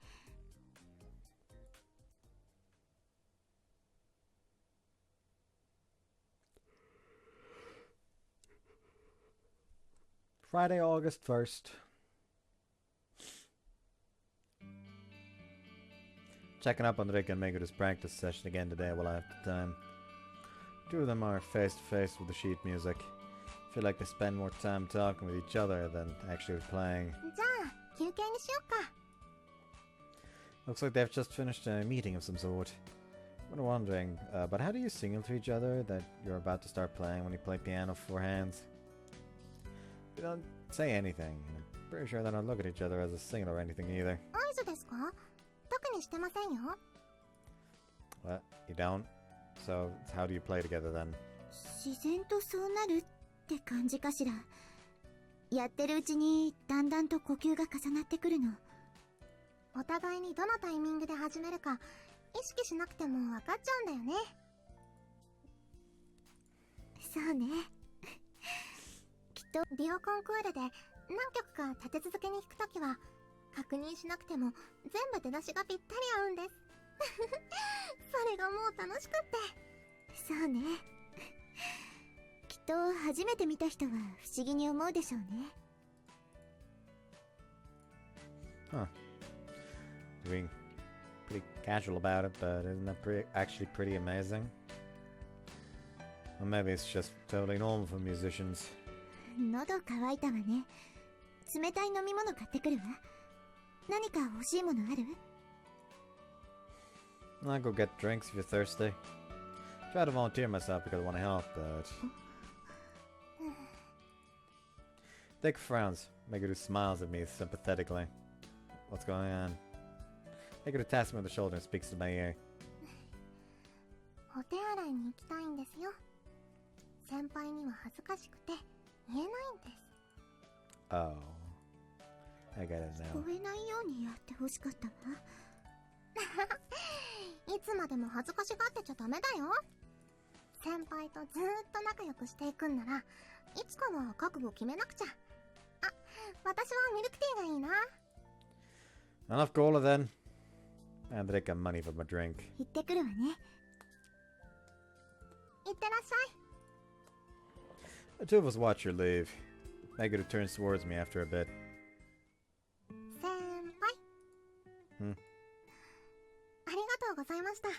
Friday, August 1st. Checking up on Rikka and Megura's practice session again today while I have the time. Two of them are face to face with the sheet music. Feel like they spend more time talking with each other than actually playing. じゃあ休憩にしようか。 Looks like they've just finished a meeting of some sort. I'm wondering, but how do you signal to each other that you're about to start playing when you play piano with four hands? You don't say anything. I'm pretty sure they don't look at each other as a signal or anything either. 合図ですか？特にしてませんよ。 What? You don't? So, how do you play together then? 自然とそうなるって感じかしら。やってるうちにだんだんと呼吸が重なってくるの。お互いにどのタイミングで始めるか意識しなくても分かっちゃうんだよね。そうね。きっとデュオコンクールで何曲か立て続けに弾くときは確認しなくても全部出だしがぴったり合うんです。それがもう楽しくって。そうね。きっと初めて見た人は不思議に思うでしょうね。Huh. Being pretty casual about it, but isn't that actually pretty amazing? Or maybe it's just totally normal for musicians. 喉乾いたわね。冷たい飲み物買ってくるわ。何か欲しいものある？ I'll go get drinks if you're thirsty. Try to volunteer myself because I want to help, but... Dick frowns. Meguru smiles at me sympathetically. What's going on? Meguru taps me on the shoulder and speaks to my ear. お手洗いに行きたいんですよ。先輩には恥ずかしくて言えないんです。Oh. I get it now. 聞こえないようにやってほしかったわ。いつまでも恥ずかしがってちゃダメだよ。先輩とずーっと仲良くしていくんなら、いつかは覚悟決めなくちゃ。あ、私はミルクティーがいいな。Enough cola then. And I got money for my drink. 行ってくるわね。いってらっしゃい。 The two of us watch her leave. Meguru turns towards me after a bit. 先輩。Hmm? ありがとうございました。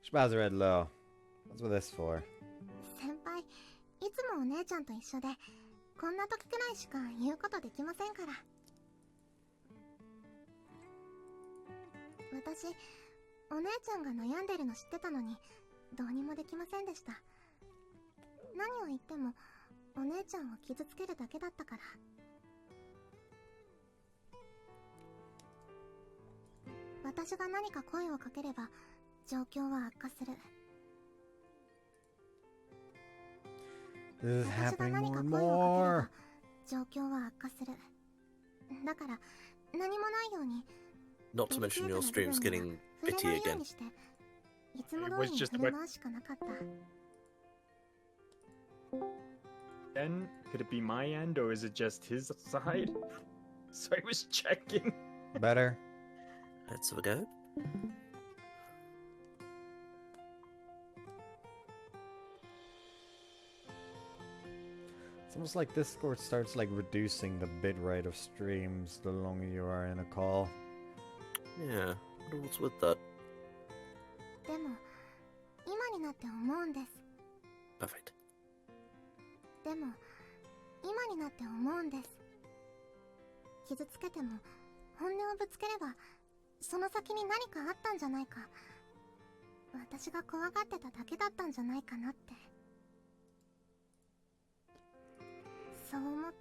She bows her head low. What's with this for? 先輩、いつもお姉ちゃんと一緒で、こんな時くらいしか言うことできませんから。私、お姉ちゃんが悩んでるの知ってたのに、どうにもできませんでした。何を言っても、お姉ちゃんを傷つけるだけだったから。私が何か声をかければ、状況は悪化する。This is 私が happening 何 more か and 声をかけれ more. ば、状況は悪化する。だから、何もないように、 Not to mention your stream's getting 触れ bitty ないよう again. にして、いつも通りに振る舞うしかなかった。Then, could it be my end or is it just his side? So I was checking. Better. Let's have a go. It's almost like Discord starts like reducing the bitrate of streams the longer you are in a call. Yeah, I wonder what's with that. でも、今になって思うんです。 Perfect. でも、今になって思うんです。傷つけても、本音をぶつければ、その先に何かあったんじゃないか。私が怖がってただけだったんじゃないかなって。そう思っ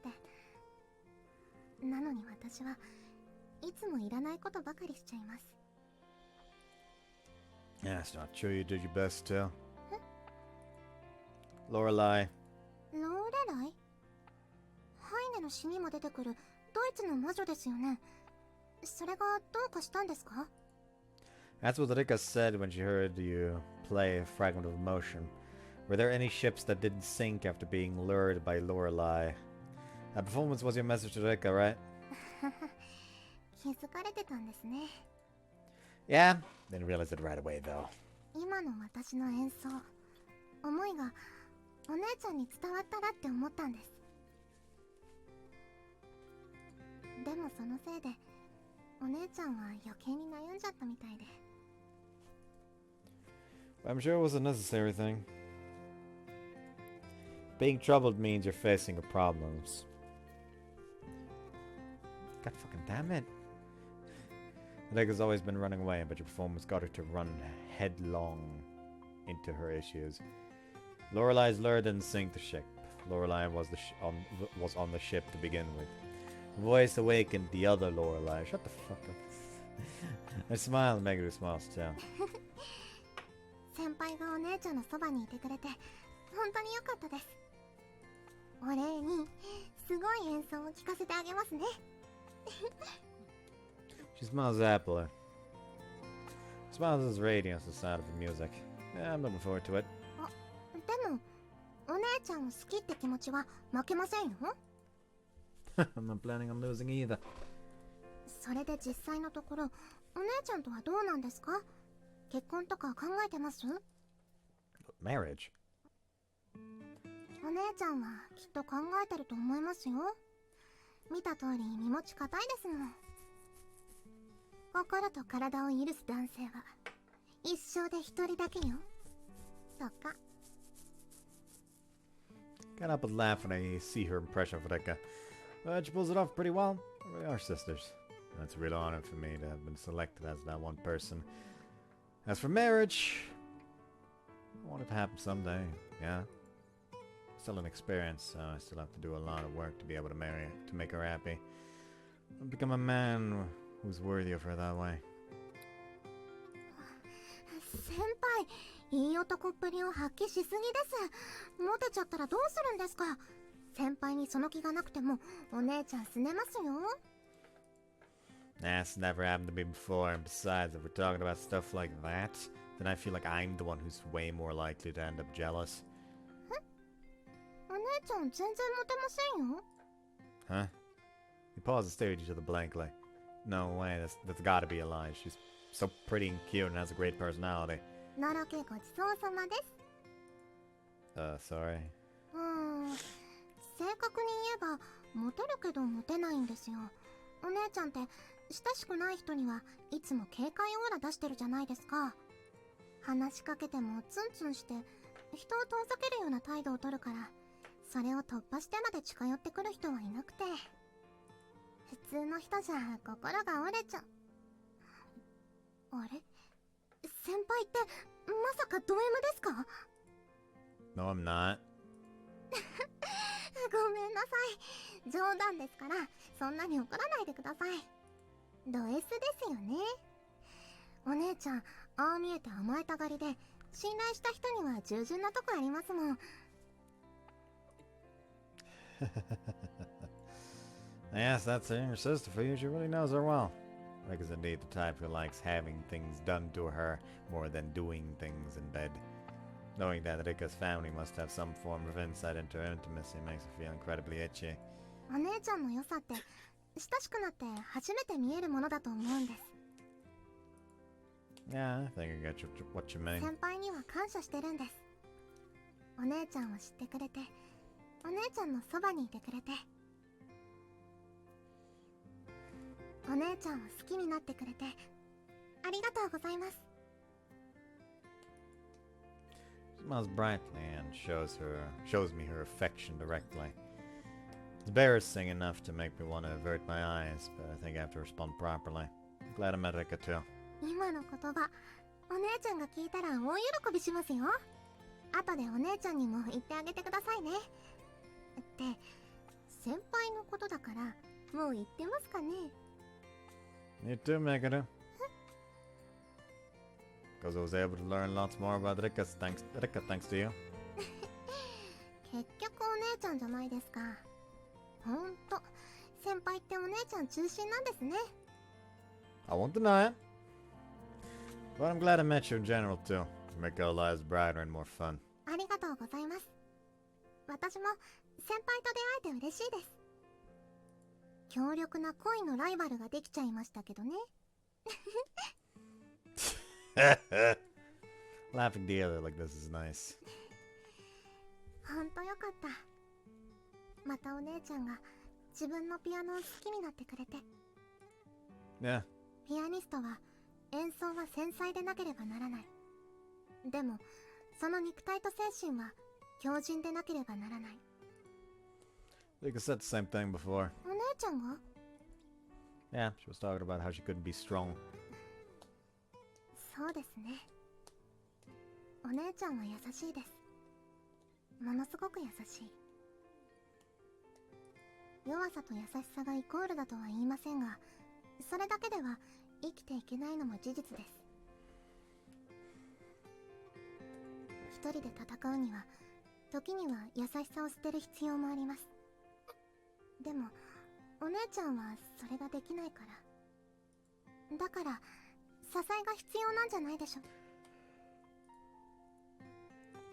て。なのに私はいつもいらないことばかりしちゃいます。 Yeah, it's not true. You did your best too. Lorelei. ローレライ？ハイネの詩にも出てくるドイツの魔女ですよね。それがどうかしたんですか？ That's what Rikka said when she heard you play a fragment of emotion. Were there any ships that didn't sink after being lured by Lorelei? That performance was your message to Rikka, right? 気づかれてたんですね。 Yeah, didn't realize it right away though. 今の私の演奏、思いがお姉ちゃんに伝わったらって思ったんです。でもそのせいで、お姉ちゃんは余計に悩んじゃったみたいで。I'm sure it was a necessary thing. Being troubled means you're facing your problems. God fucking damn it. Rikka's always been running away, but your performance got her to run headlong into her issues. Lorelei's lure didn't sink the ship. Lorelei was on the ship to begin with. Voice awakened the other Lorelei. Shut the fuck up. I smile and Meguru smiles too. 先輩がお姉ちゃんのそばにいてくれて本当に良かったです。お礼にすごい演奏を聴かせてあげますね。She smiles happily. Smiles is radiance the sound of the music. Yeah, I'm looking forward to it. でもお姉ちゃんを好きって気持ちは負けませんよ。I'm not planning on losing either. それで実際のところお姉ちゃんとはどうなんですか？結婚とか考えてます？ Marriage? お姉ちゃんはきっと考えてると思いますよ。見た通り身持ち固いですもん。心と体を許す男性は一生で一人だけよ。とか。Can't help but laugh when I see her impression of Rikka. But she pulls it off pretty well. We are sisters. That's a real honor for me to have been selected as that one person. As for marriage, I want it to happen someday, yeah? Still an experience, so I still have to do a lot of work to be able to marry her, to make her happy. And become a man who's worthy of her that way. 先輩、いい男っぷりを発揮しすぎです。モテちゃったらどうするんですか。先輩にその気がなくてもお姉ちゃんすねますよ。That's never happened to me before, and besides, if we're talking about stuff like that, then I feel like I'm the one who's way more likely to end up jealous. お姉ちゃん全然モテませんよ。Huh? He paused and stared at each other blankly. No way, that's gotta be a lie. She's so pretty and cute and has a great personality. のろけごちそうさまです。Sorry. 正確に言えばモテるけどモテないんですよ。お姉ちゃんって親しくない人にはいつも警戒オーラ出してるじゃないですか。話しかけてもツンツンして人を遠ざけるような態度を取るから、それを突破してまで近寄ってくる人はいなくて、普通の人じゃ心が折れちゃう。あれ、先輩ってまさかド M ですか？ No, I'm not. ごめんなさい。冗談ですから、そんなに怒らないでください。ド S ですよね。お姉ちゃん、ああ見えて甘えたがりで、信頼した人には従順なとこありますもん。Yes, that's your sister for you. She really knows her well. Rikka's indeed the type who likes having things done to her more than doing things in bed. Knowing that Rikka's family must have some form of insight into her intimacy makes her feel incredibly itchy. お姉ちゃんの良さって、親しくなって初めて見えるものだと思うんです。Yeah, I think I get what you mean. 先輩には感謝してるんです。お姉ちゃんを知ってくれて、お姉ちゃんのそばにいてくれて、お姉ちゃんを好きになってくれて、ありがとうございます。She smiles brightly and shows me her affection directly. It's embarrassing enough to make me want to avert my eyes, but I think I have to respond properly. I'm glad I met Rikka too. 今の言葉、お姉ちゃんが聞いたら大喜びしますよ。後でお姉ちゃんにも言ってあげてくださいね。って、先輩のことだから、もう言ってますかね。You too, Megara. Because I was able to learn lots more about Rikka thanks to you. 結局お姉ちゃんじゃないですか。ほんと、先輩ってお姉ちゃん中心なんですね。I won't deny it. But I'm glad I met you in general too. To make our lives brighter and more fun. ありがとうございます。私も先輩と出会えて嬉しいです。強力な恋のライバルができちゃいましたけどね。Laughing together like this is nice. ほんとよかった。またお姉ちゃんが自分のピアノを好きになってくれて。Yeah. ピアニストは演奏は繊細でなければならない。でもその肉体と精神は強靭でなければならない。Rikka said the same thing before. お姉ちゃんが？ Yeah, she was talking about how she couldn't be strong. そうですね。お姉ちゃんは優しいです。ものすごく優しい。弱さと優しさがイコールだとは言いませんが、それだけでは生きていけないのも事実です。一人で戦うには、時には優しさを捨てる必要もあります。でも、お姉ちゃんはそれができないから。だから、支えが必要なんじゃないでしょ。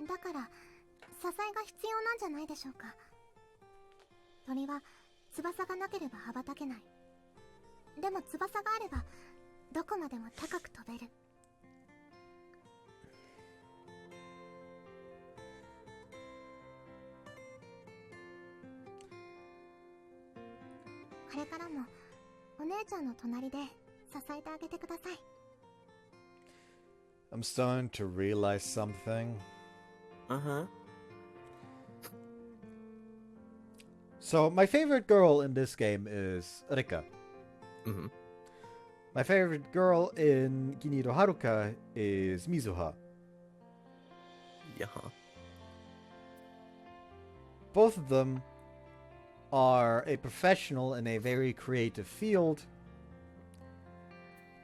だから、支えが必要なんじゃないでしょうか。鳥は翼がなければ羽ばたけない。でも翼があればどこまでも高く飛べる。これからもお姉ちゃんの隣で支えてあげてください。I'm starting to realize something. Uh-huh. So, my favorite girl in this game is Rikka. Mm-hmm. My favorite girl in Kiniro Haruka is Mizuha. Yeah. Both of them are a professional in a very creative field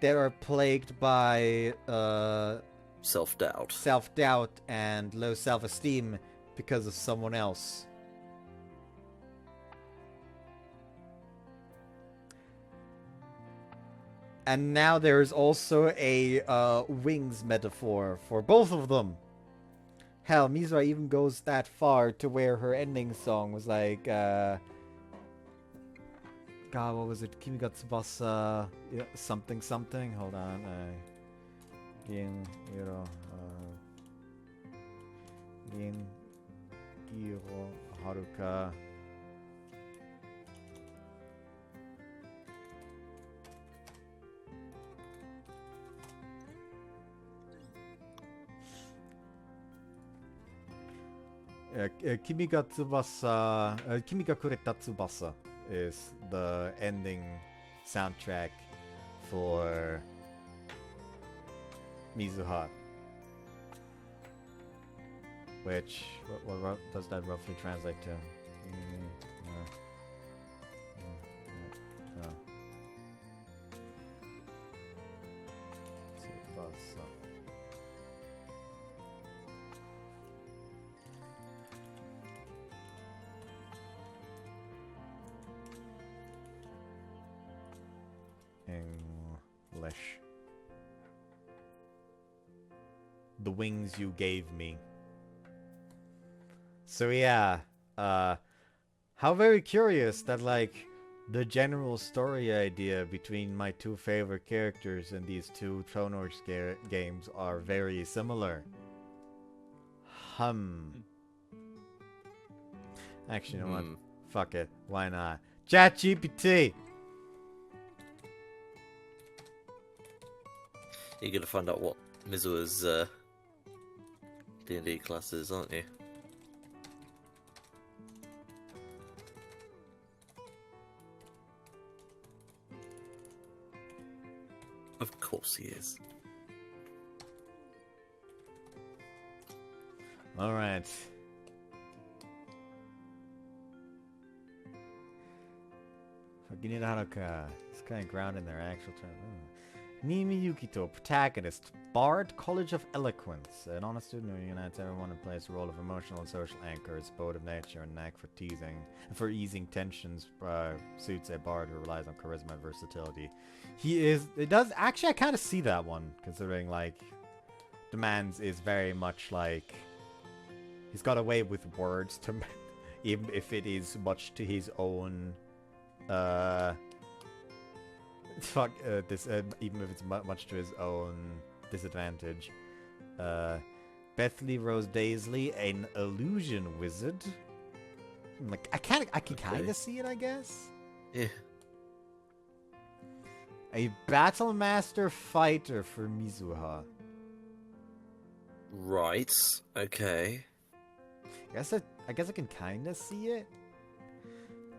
that are plagued by self-doubt and low self-esteem because of someone else. And now there's also a wings metaphor for both of them. Hell, Mizuha even goes that far to where her ending song was like, God, what was it? Kimi ga Tsubasa, something something. Hold on. Gin Iro Haruka. Kimi ga Tsubasa, Kimi ga Kureta Tsubasa is the ending soundtrack for Mizuha. Which, what does that roughly translate to? Tsubasa. English. The wings you gave me. So yeah, how very curious that like the general story idea between my two favorite characters in these two Tronor's games are very similar. Actually, you know what? Fuck it. Why not? ChatGPT! You're gonna find out what Mizuha's D&D class is, aren't you? Of course he is. Alright. Fucking Haruka. It's kind of grounded in their actual term. Nimi Yukito, protagonist, Bard, College of Eloquence, an honest student who unites everyone and plays the role of emotional and social anchors, poet of nature, and knack for easing tensions, suits a Bard who relies on charisma and versatility. It does, actually I kind of see that one, considering like, Demands is very much like, he's got a way with words to, even if it is much to his own, even if it's much to his own disadvantage. Bethany Rose Daisley, an illusion wizard. Like I can kind of see it, I guess. Yeah. A battle master fighter for Mizuha. Right. Okay. I guess I can kind of see it.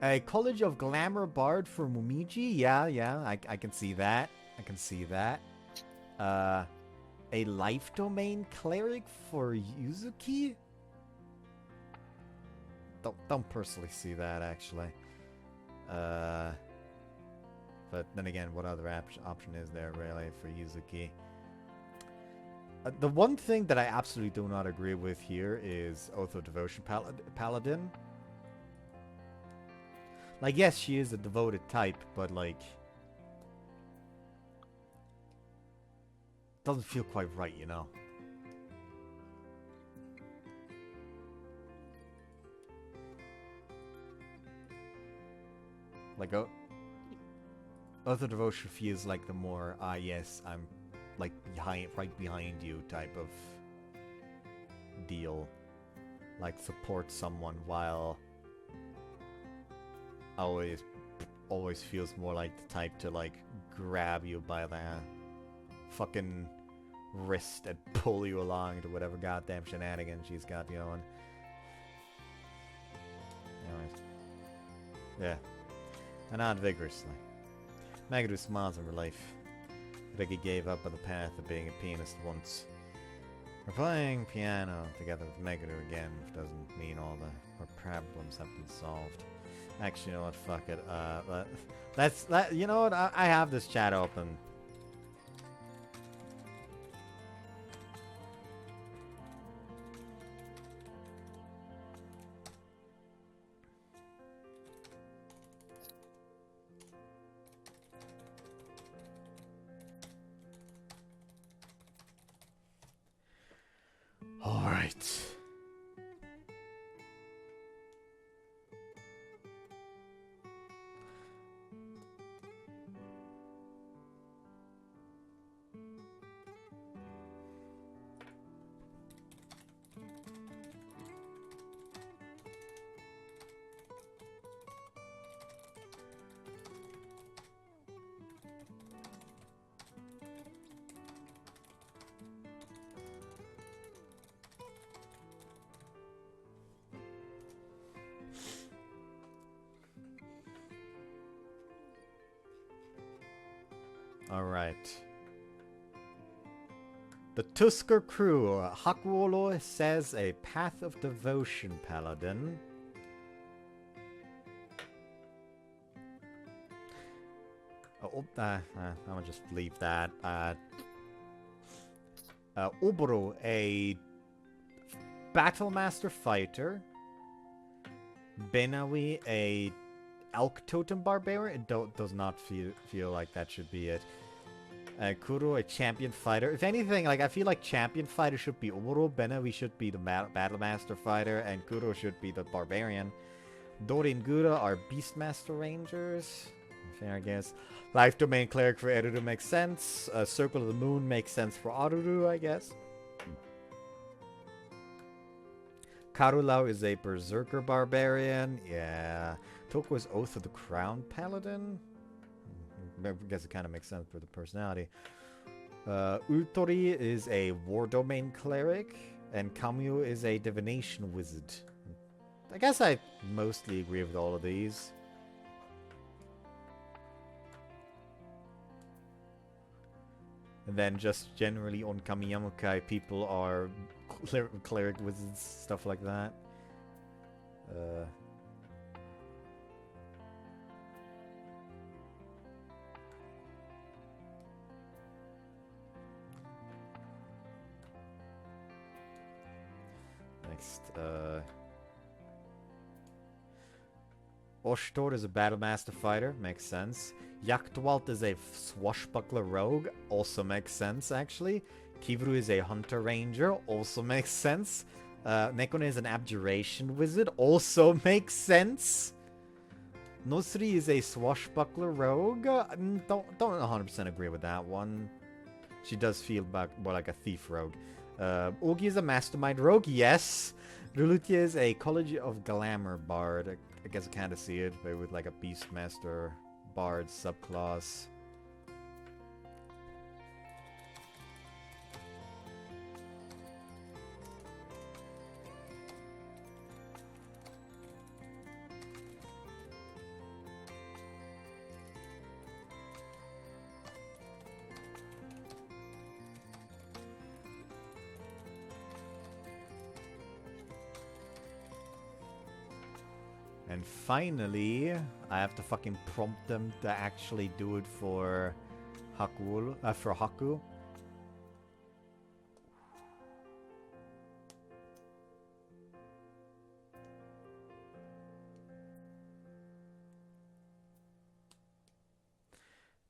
A College of Glamour Bard for Momiji? Yeah, I can see that. I can see that. A Life Domain Cleric for Yuzuki? Don't personally see that, actually. But then again, what other option is there, really, for Yuzuki? The one thing that I absolutely do not agree with here is Oath of Devotion Paladin. Like, yes, she is a devoted type, but, like, doesn't feel quite right, you know? Like, Oath of Devotion feels like the more, yes, I'm, like, right behind you type of deal. Like, support someone while always feels more like the type to like grab you by the fucking wrist and pull you along to whatever goddamn shenanigans she's got going. Anyways. Yeah. And on vigorously. Megadu smiles in relief. Vicky gave up on the path of being a pianist once. We're playing piano together with Meguru again, which doesn't mean all her problems have been solved. Actually, you know what? Fuck it. You know what? I have this chat open. All right. Alright. The Tusker crew. Hakuolo says a path of devotion paladin. I'm gonna just leave that. Oboro, a Battlemaster fighter. Benawi, a Elk Totem Barbarian. It does not feel like that should be it. Kuro, a champion fighter. If anything, like, I feel like champion fighter should be Oboro, Benawi should be the Battlemaster fighter, and Kuro should be the Barbarian. Dori and Gura are Beastmaster Rangers. Fair, I guess. Life Domain Cleric for Eruru makes sense. Circle of the Moon makes sense for Aruru, I guess. Karulau is a Berserker Barbarian. Yeah. Toku's Oath of the Crown Paladin. I guess it kind of makes sense for the personality. Utori is a War Domain Cleric. And Kamyu is a Divination Wizard. I guess I mostly agree with all of these. And then just generally on Kamiyamukai, people are cleric wizards, stuff like that. Next, Oshtor is a Battlemaster fighter, makes sense. Yaktwalt is a swashbuckler rogue, also makes sense, actually. Kivru is a hunter ranger, also makes sense. Nekone is an abjuration wizard, also makes sense. Nosri is a swashbuckler rogue. Don't 100% agree with that one. She does feel more like a thief rogue. Ogi is a mastermind rogue, yes. Rulutia is a College of Glamour bard. I guess I kind of see it, but with like a Beastmaster bard subclass. And finally, I have to fucking prompt them to actually do it for Haku.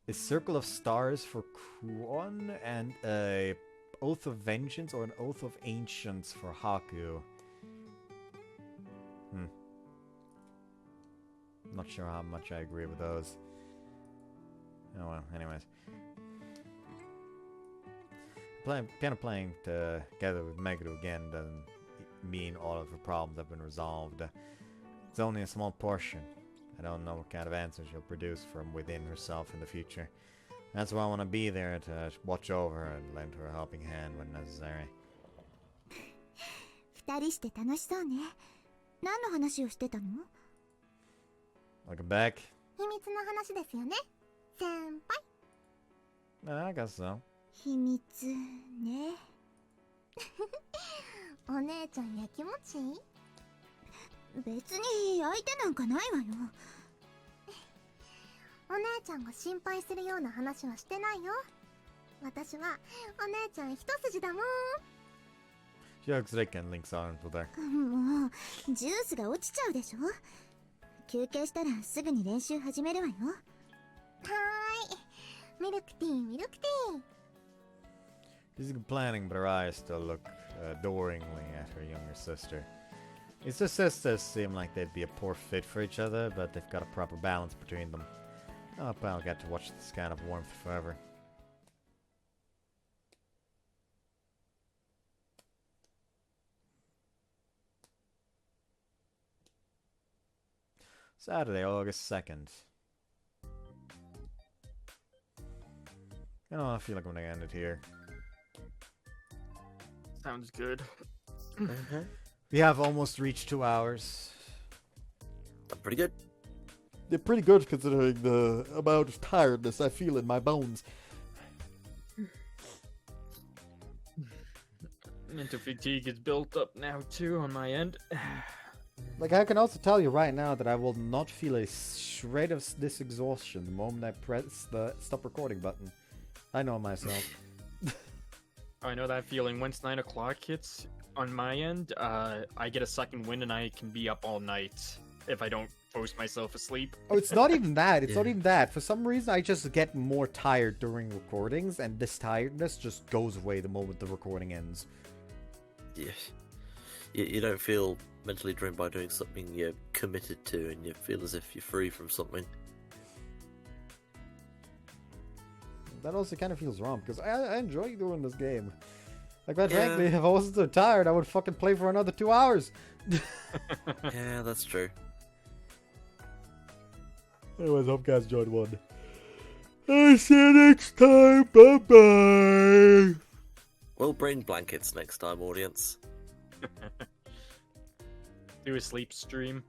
A Circle of Stars for Kuon and a Oath of Vengeance or an Oath of Ancients for Haku. Not sure how much I agree with those. Oh well, anyways. Playing together with Meguru again doesn't mean all of her problems have been resolved. It's only a small portion. I don't know what kind of answers she'll produce from within herself in the future. That's why I want to be there to watch over her and lend her a helping hand when necessary. 二人して楽しそうね。何の話をしてたの？ Welcome back. 秘密の話ですよね、先輩。I guess so. 秘密ね。お姉ちゃんやきもち？別に相手なんかないわよ。お姉ちゃんが心配するような話はしてないよ。私はお姉ちゃん一筋だもん。She looks like and links arms with her. もうジュースが落ちちゃうでしょ。休憩したらすぐに練習始めるわよ。はーい。ミルクティーミルクティー。 She's complaining, but her eyes still look adoringly at her younger sister. These two sisters seem like they'd be a poor fit for each other, but they've got a proper balance between them. I hope I'll get to watch this kind of warmth forever. Saturday, August 2nd. You know, I feel like I'm gonna end it here. Sounds good. We have almost reached 2 hours. Pretty good. They're pretty good considering the amount of tiredness I feel in my bones. Mental fatigue is built up now too on my end. Like, I can also tell you right now that I will not feel a shred of this exhaustion the moment I press the stop recording button. I know myself. I know that feeling. Once 9 o'clock hits on my end, I get a second wind and I can be up all night if I don't force myself asleep. Oh, it's not even that. It's not even that. For some reason, I just get more tired during recordings, and this tiredness just goes away the moment the recording ends. Yeah. You don't feel mentally drained by doing something you're committed to, and you feel as if you're free from something. That also kind of feels wrong, because I enjoy doing this game. Like, quite frankly, if I wasn't so tired, I would fucking play for another 2 hours. Yeah, that's true. Anyways, hope you guys enjoyed one. I'll see you next time. Bye-bye. We'll bring blankets next time, audience. Do a sleep stream.